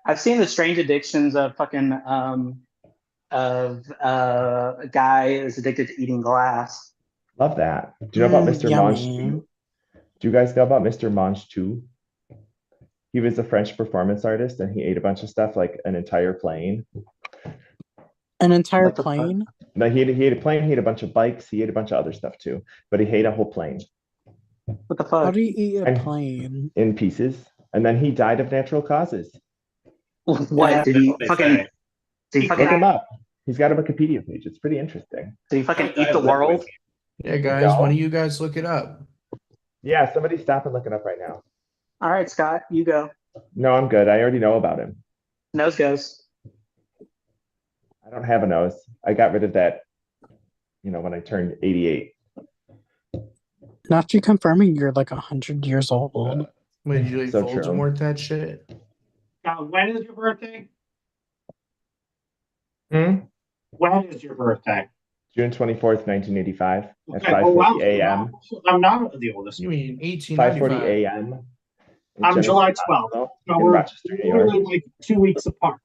I've seen the strange addictions of fucking a guy is addicted to eating glass. Love that. Do you know about Mr. Mange Yummy. 2? Do you guys know about Mr. Mange 2? He was a French performance artist and he ate a bunch of stuff, like an entire plane. An entire What the fuck? plane? No, he ate a plane, he ate a bunch of bikes, he ate a bunch of other stuff too, but he ate a whole plane What the How fuck? do you eat a And- plane? in pieces, and then he died of natural causes. What did he They fucking? say. Did he Look fucking? him up. He's got a Wikipedia page. It's pretty interesting. Did he fucking eat the world? Yeah, guys, No. why don't you guys look it up? Yeah, somebody stop and look it up right now. All right, Scott, you go. No, I'm good. I already know about him. Nose goes. I don't have a nose. I got rid of that, when I turned 88. Not you confirming you're like 100 years old. Wait, did you like So true. Voldemort that shit? When is your birthday? Hmm? When is your birthday? June 24th, 1985 at Okay, oh, wow. 5:40 a.m. I'm not the oldest. You mean 5:40 1895? a.m. in I'm Genesee July 12th. Hospital So in we're Rochester, New York. literally like 2 weeks apart.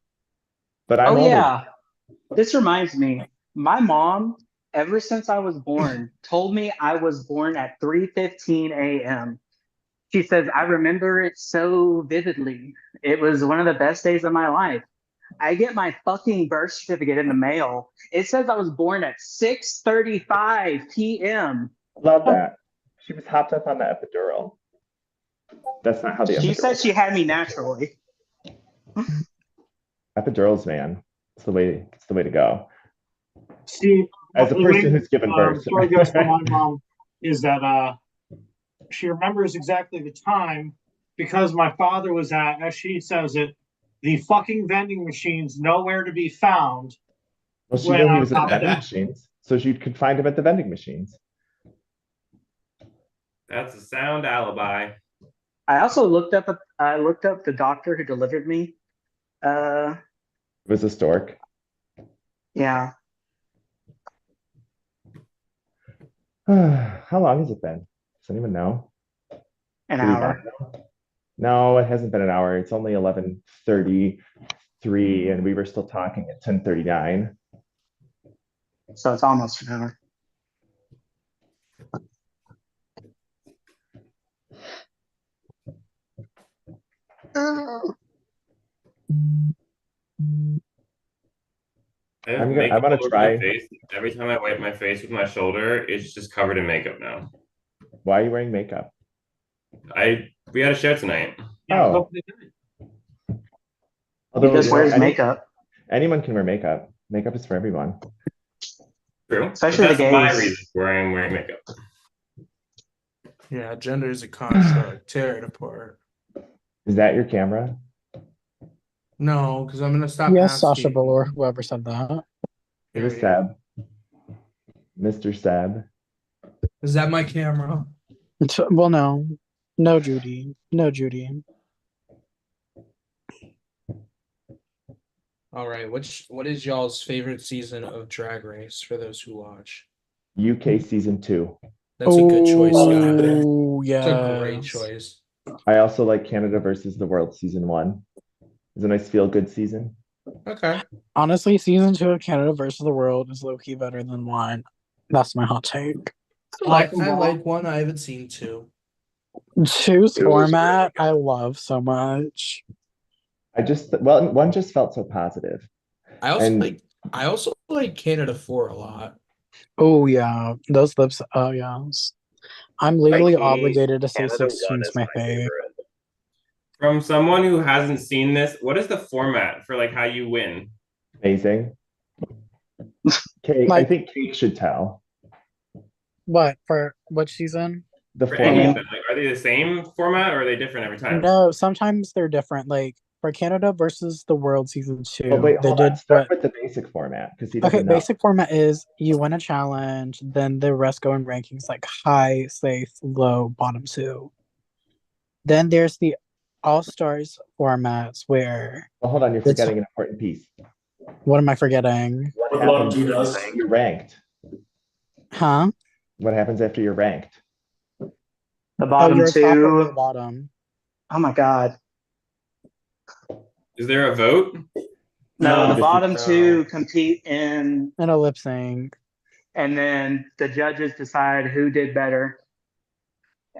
But I'm Oh older. yeah. This reminds me. My mom, ever since I was born, told me I was born at 3:15 a.m. She says, I remember it so vividly. It was one of the best days of my life. I get my fucking birth certificate in the mail. It says I was born at 6:35 p.m. Love that. She was hopped up on the epidural. That's not how the She epidural. said she had me naturally. Epidurals, man. It's the way to go. See, As a the person way, who's given birth. story goes for my mom is that she remembers exactly the time because my father was at, as she says it, the fucking vending machines nowhere to be found. Well, she when knew he I was at the popped vending out. machines, so she could find him at the vending machines. That's a sound alibi. I also looked up the doctor who delivered me. It was a stork. Yeah. How long has it been? Does anyone know? An Do we hour. not know? No, it hasn't been an hour. It's only 11:33, and we were still talking at 10:39. So it's almost an hour. I have I'm makeup gonna all over try. my face. Every time I wipe my face with my shoulder, it's just covered in makeup now. Why are you wearing makeup? We had a show tonight. Oh. Although, He just wears makeup. Anyone can wear makeup. Makeup is for everyone. True. Especially But the that's my gays. reason for wearing makeup. Yeah, gender is a construct. Tear it apart. Is that your camera? No, because I'm gonna stop Yes, Sasha asking. Velour, whoever said that. It was Seb. Mr. Seb. Is that my camera? Well, no. No, Judy. No, Judy. All right, what is y'all's favorite season of Drag Race for those who watch? UK season 2. That's a good choice, Scott. Oh, It's a great yes. choice. I also like Canada versus the World season 1. It's a nice feel good season. Okay. Honestly, season 2 of Canada versus the World is low-key better than 1. That's my hot take. I like one. I haven't seen two. 2's format, I love so much. One just felt so positive. I also like Canada 4 a lot. Oh, yeah. Those lips, oh, yes. I'm legally obligated to say Canada 16 is my fave. From someone who hasn't seen this, what is the format for like how you win? Amazing. Cake, I think Cake should tell. What, for which season? The For any of format. them, like, are they the same format or are they different every time? No, sometimes they're different. Like for Canada versus the World season 2, Oh, wait, they hold did on. Start what? with the basic format because he doesn't Okay, know. basic format is you win a challenge, then the rest go in rankings like high, safe, low, bottom 2. Then there's the All Stars formats where. Well, hold on, you're forgetting an important piece. What am I forgetting? What happens after you're ranked? Huh? What happens after you're ranked? The bottom you're top or two. you're bottom. Oh my god. Is there a vote? No, the this bottom is- two compete in a lip sync. And then the judges decide who did better.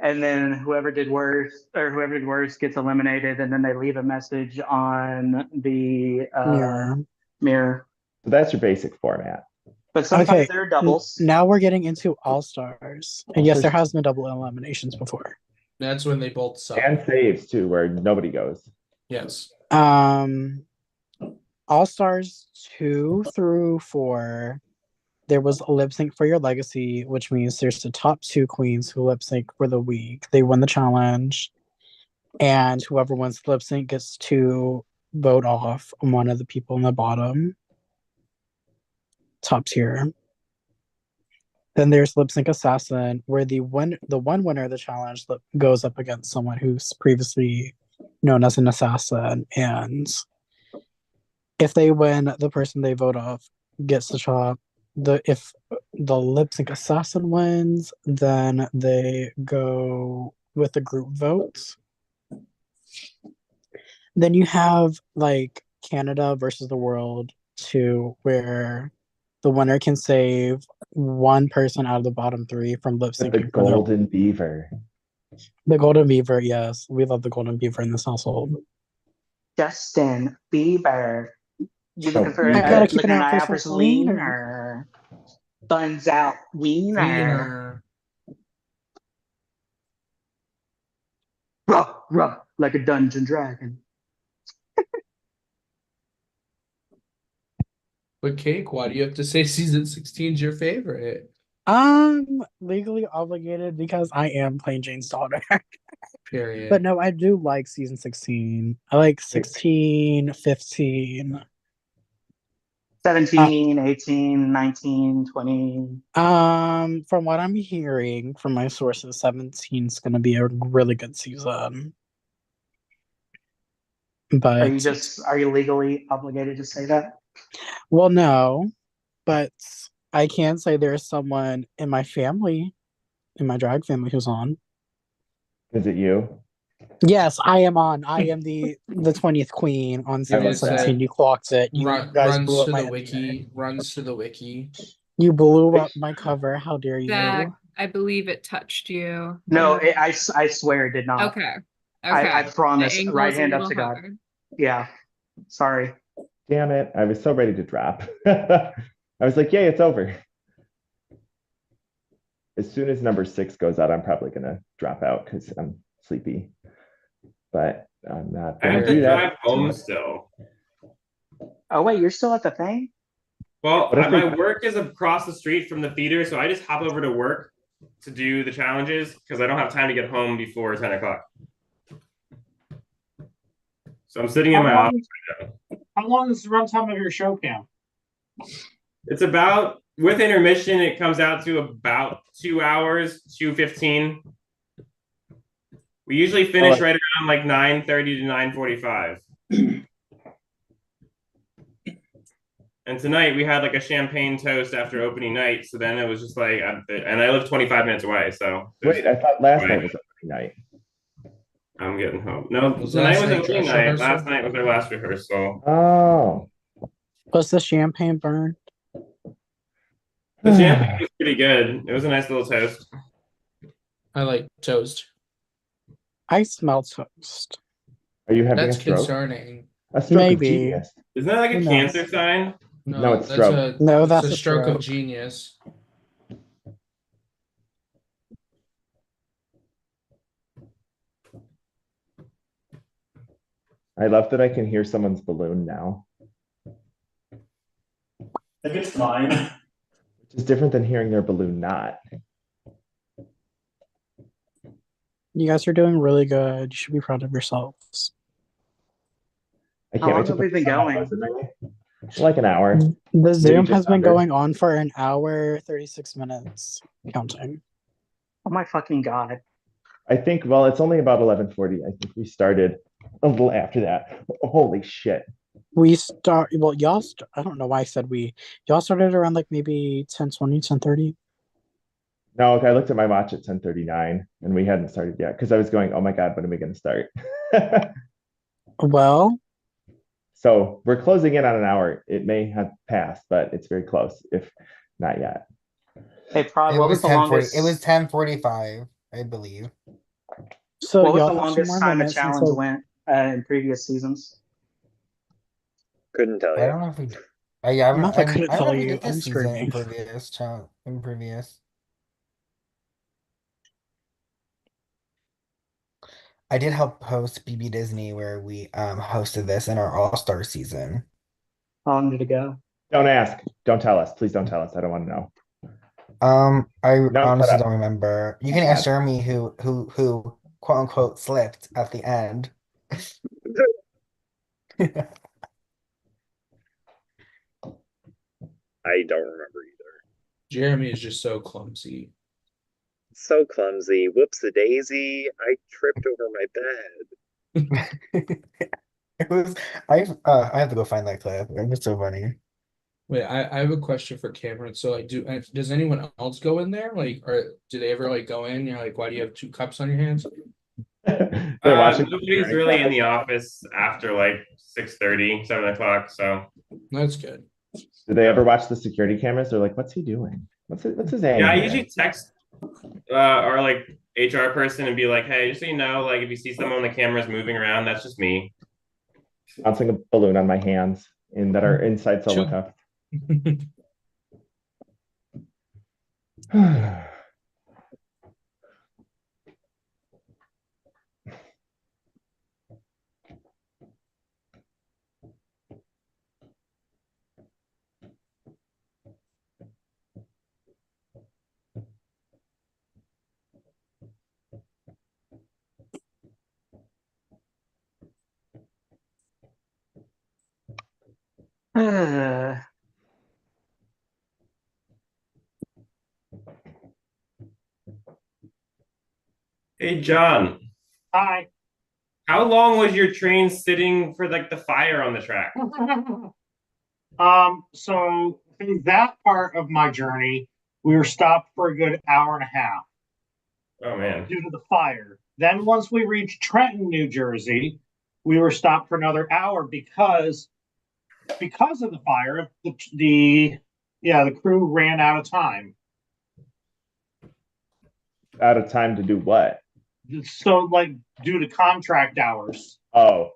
And then whoever did worse gets eliminated, and then they leave a message on the mirror. So that's your basic format. But sometimes there are doubles. Now we're getting into All Stars. And yes, there has been double eliminations before. That's when they both suck. And saves too, where nobody goes. Yes. All Stars 2 through 4, there was a lip sync for your legacy, which means there's the top 2 queens who lip sync for the week. They win the challenge, and whoever wins the lip sync gets to vote off one of the people in the bottom top tier. Then there's Lip Sync Assassin, where the one winner of the challenge goes up against someone who's previously known as an assassin, and if they win, the person they vote off gets the top. If the Lip Sync Assassin wins, then they go with the group votes. Then you have like Canada versus the World 2, where the winner can save one person out of the bottom 3 from lip syncing. The Golden Beaver. The Golden Beaver, yes. We love the Golden Beaver in this household. Justin Bieber. You So looking for I gotta keep looking an an eye eye out out for for Wiener. Buns out Wiener. Ruh, ruh, like a dungeon dragon. But Cake, why do you have to say season 16 is your favorite? Legally obligated because I am playing Jane's daughter. Period. But no, I do like season 16. I like 16, 15. 17, 18, 19, 20. From what I'm hearing from my sources, 17 is gonna be a really good season. But Are you legally obligated to say that? well, no, but I can say there's someone in my family, in my drag family, who's on. Is it you? Yes, I am on. I am the 20th queen on season 17. You clocked it. You guys blew up my Runs to the wiki. You blew up my cover. How dare you? Zach, I believe it touched you. No, I swear it did not. Okay. I promise. The angle Right is a hand up little to God. hard. Yeah. Sorry. Damn it. I was so ready to drop. I was like, yay, it's over. as soon as number 6 goes out, I'm probably gonna drop out because I'm sleepy. But I'm not I gonna have do to that. drive home still. Oh wait, you're still at the thing? Well, What if my we- work is across the street from the theater, so I just hop over to work to do the challenges because I don't have time to get home before 10 o'clock. So I'm sitting in my office right now. How long is the runtime of your show, Cam? It's about, with intermission, it comes out to about 2 hours, 2:15. We usually finish right around like 9:30 to 9:45. And tonight we had like a champagne toast after opening night, so then it was just like, and I live 25 minutes away, so. Wait, I thought last night was opening night. I'm getting home. No, Was tonight last was night opening dress night. rehearsal? Last night was our last rehearsal. Oh. Was the champagne burned? The champagne was pretty good. It was a nice little toast. I like toast. I smell toast. Are you having That's a stroke? concerning. A stroke of Maybe. genius. Isn't that like a Who knows? cancer sign? No, it's that's stroke. No, it's that's a a stroke of stroke. genius. I love that I can hear someone's balloon now. I think it's fine. Which is different than hearing their balloon not. You guys are doing really good. You should be proud of yourselves. I How can't long wait to have we put been this on my going? resume. Like an hour. The Maybe Zoom just has been under. going on for an hour, 36 minutes, counting. Oh my fucking god. I think, well, it's only about 11:40. I think we started a little after that. Holy shit. Well, I don't know why I said we. Y'all started around like maybe 10:20, 10:30. No, I looked at my watch at 10:39 and we hadn't started yet because I was going, oh my God, when are we going to start? Well, So we're closing in on an hour. It may have passed, but it's very close, if not yet. Hey Prod, It what was was the 10:40. longest It was 10:45, I believe. so what was y'all the have two longest more time a minutes challenge until. went in previous seasons? Couldn't tell I you. don't know if we. I haven't. Not that I couldn't I don't know tell if we you. did this I'm season in screaming. previous. In previous. I did help host BB Disney where we hosted this in our All-Star season. How long did it go? Don't ask. Don't tell us. Please don't tell us. I don't want to know. I No, honestly shut up. don't remember. You can ask Jeremy who quote unquote slipped at the end. I don't remember either. Jeremy is just so clumsy. So clumsy. Whoops a daisy. I tripped over my bed. It was I have to go find that clip. It was so funny. Wait, I have a question for Cameron. So, like, does anyone else go in there? Like, or do they ever like go in? You're like, why do you have two cups on your hands? They're watching. Nobody's really in the office after like 6:30, 7 o'clock. So That's good. Do they ever watch the security cameras? They're like, what's he doing? What's his aim? yeah, I here? usually text our like HR person and be like, hey, just so you know, like if you see someone on the cameras moving around, that's just me. Bouncing a balloon on my hands that are inside solo cup. Hey, John. Hi. How long was your train sitting for like the fire on the track? So through that part of my journey, we were stopped for a good hour and a half Oh man. due to the fire. Then once we reached Trenton, New Jersey, we were stopped for another hour because of the fire. The crew ran out of time. Out of time to do what? So like due to contract hours. Oh.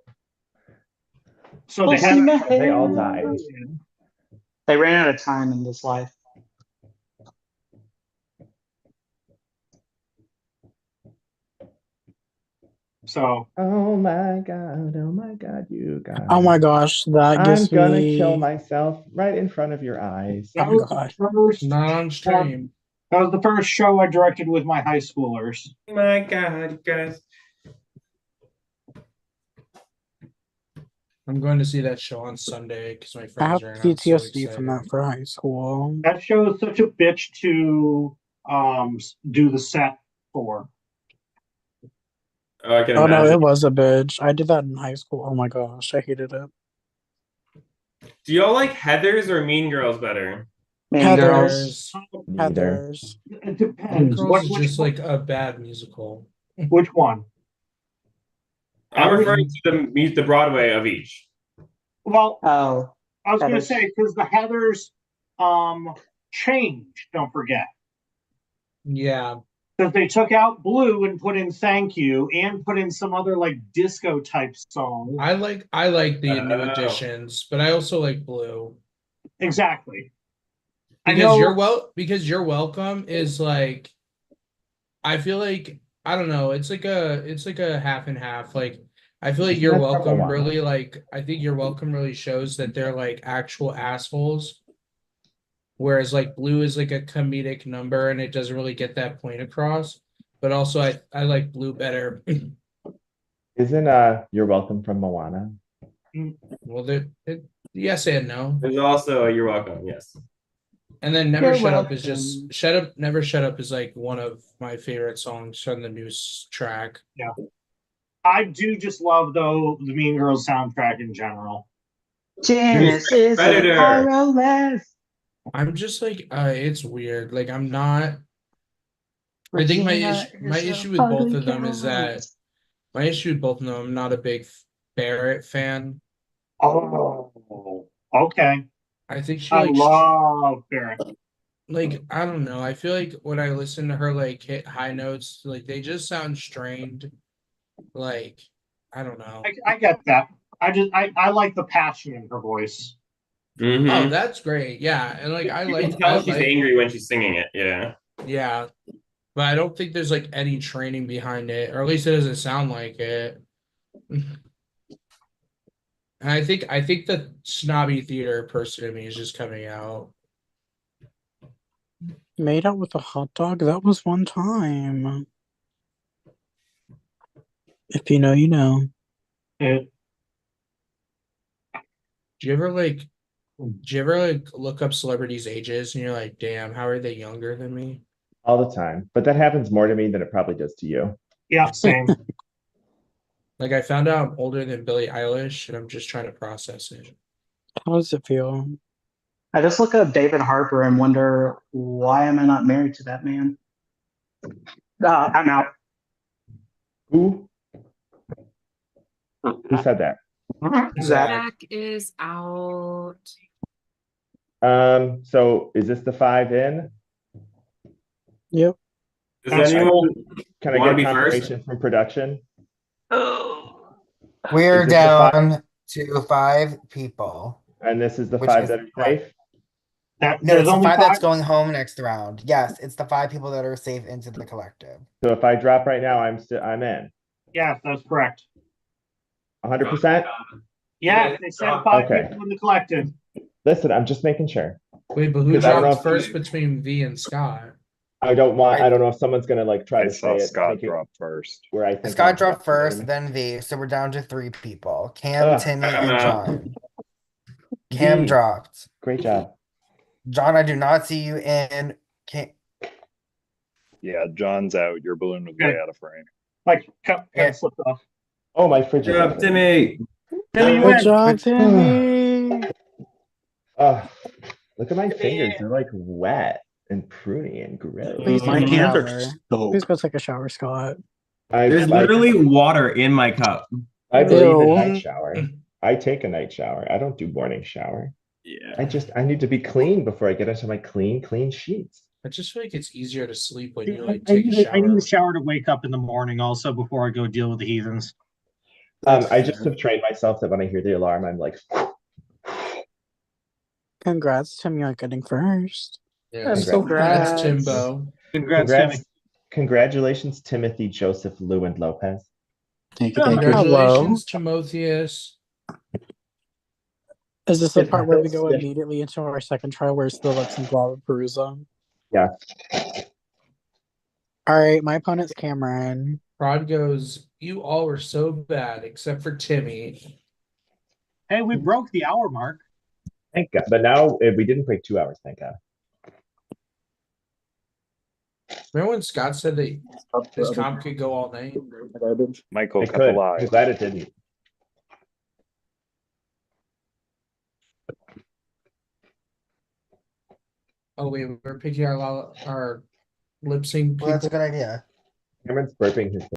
So they all died. They ran out of time in this life. So Oh my God, you guys. Oh my gosh, that I'm gives gonna kill me. myself right in front of your eyes. that Oh was god. the first Not on stream. that was the first show I directed with my high schoolers. My God, you guys. I'm going to see that show on Sunday because my I friends have are, and I'm so PTSD from that excited. for high school. That show is such a bitch to do the set for. Oh, I can Oh no, imagine. it was a bitch. I did that in high school. Oh my gosh, I hated it. Do y'all like Heathers or Mean Girls better? Mean Girls. Neither. Heathers. It Mean depends. Girls is just like a bad musical. Which one? I'm referring to the Broadway of each. Well, Oh, I was going to Heathers. say because the Heathers changed. Don't forget Yeah. because they took out Blue and put in Thank You and put in some other like disco type song. I like the new additions, but I also like Blue. Exactly. Because You're Welcome is like, I feel like, I don't know, it's like a half and half. Like I feel like Isn't You're that from Welcome Moana? really I think You're Welcome really shows that they're like actual assholes. Whereas like Blue is like a comedic number and it doesn't really get that point across. But also I like Blue better. Isn't You're Welcome from Moana? Well, yes and no. There's also a You're Welcome, yes. And then Never You're Shut Up is welcome. just Shut Up, Never Shut Up is like one of my favorite songs from the new track. Yeah. I do just love though the Mean Girls soundtrack in general. Janice is Predator. a ROS. I'm just like it's weird. Like I'm not. I think my issue with both of them is that my issue with both of them, I'm not a big Barrett fan. Oh, okay. I think she I like love Barrett. like I don't know. I feel like when I listen to her like hit high notes, like they just sound strained. Like I don't know. I get that. I like the passion in her voice. Mm-hmm. Oh, that's great. Yeah, and like You can tell she's angry when she's singing it. Yeah. Yeah, but I don't think there's like any training behind it, or at least it doesn't sound like it. And I think the snobby theater person in me is just coming out. Made out with a hot dog? That was one time. If you know, you know. Do you ever look up celebrities' ages and you're like, damn, how are they younger than me? All the time. But that happens more to me than it probably does to you. Yeah, same. Like I found out I'm older than Billie Eilish and I'm just trying to process it. How does it feel? I just look up David Harper and wonder why am I not married to that man? I'm out. Who said that? Zach. Zach is out. So is this the 5 in? Yep. Does anyone Can I wanna get be first? confirmation from production? We're Is this the 5? down to 5 people. And this is the Which 5 is that are right. safe? No, it's the 5 that's going home next round. Yes, it's the 5 people that are safe into the collective. So if I drop right now, I'm in. Yes, that's correct. 100%? Yes, they said 5 Okay. people in the collective. Listen, I'm just making sure. Wait, but who 'Cause I don't know dropped if first between V and Scott? I don't know if someone's gonna like try I to saw say it. Scott take it drop first. Where I think Scott I'm dropped first, name. then V. So we're down to 3 people. Cam, Ugh. Timmy, I'm and out. John. Cam V. dropped. Great job. John, I do not see you in. Yeah, John's out. Your balloon was way out of frame. Like, kind of slipped off. Oh, my fridge is Good job, open. Timmy. Timmy, you Good win. job, Timmy. Look at my fingers. They're like wet and pruny and gross. Please My take a hands are shower. soaked. Please go take a shower, Scott. There's literally water in my cup. I believe in Ew. night shower. I take a night shower. I don't do morning shower. Yeah. I need to be clean before I get into my clean sheets. I just feel like it's easier to sleep when you I like take a need shower. a shower to wake up in the morning also before I go deal with the heathens. I just have trained myself that when I hear the alarm, I'm like, Congrats, Timmy, on getting first. Yeah, I'm so congrats, glad. Timbo. Congrats, Timmy. Congratulations, Timothy, Joseph, Lou, and Lopez. Thank you. Hello. Congratulations, Timotheus. Is this the Good part where we heavens. go Yeah. immediately into our second trial where it's the lips and Perusa? Yeah. All right, my opponent's Cameron. Rod goes, you all were so bad except for Timmy. Hey, we broke the hour mark. Thank God. But now we didn't break 2 hours, thank God. Remember when Scott said that his comp could go all night? Michael, It cut the could. lie. I'm glad it didn't. Oh wait, we're picking our lip sync Well, that's a people. good idea. Cameron's burping his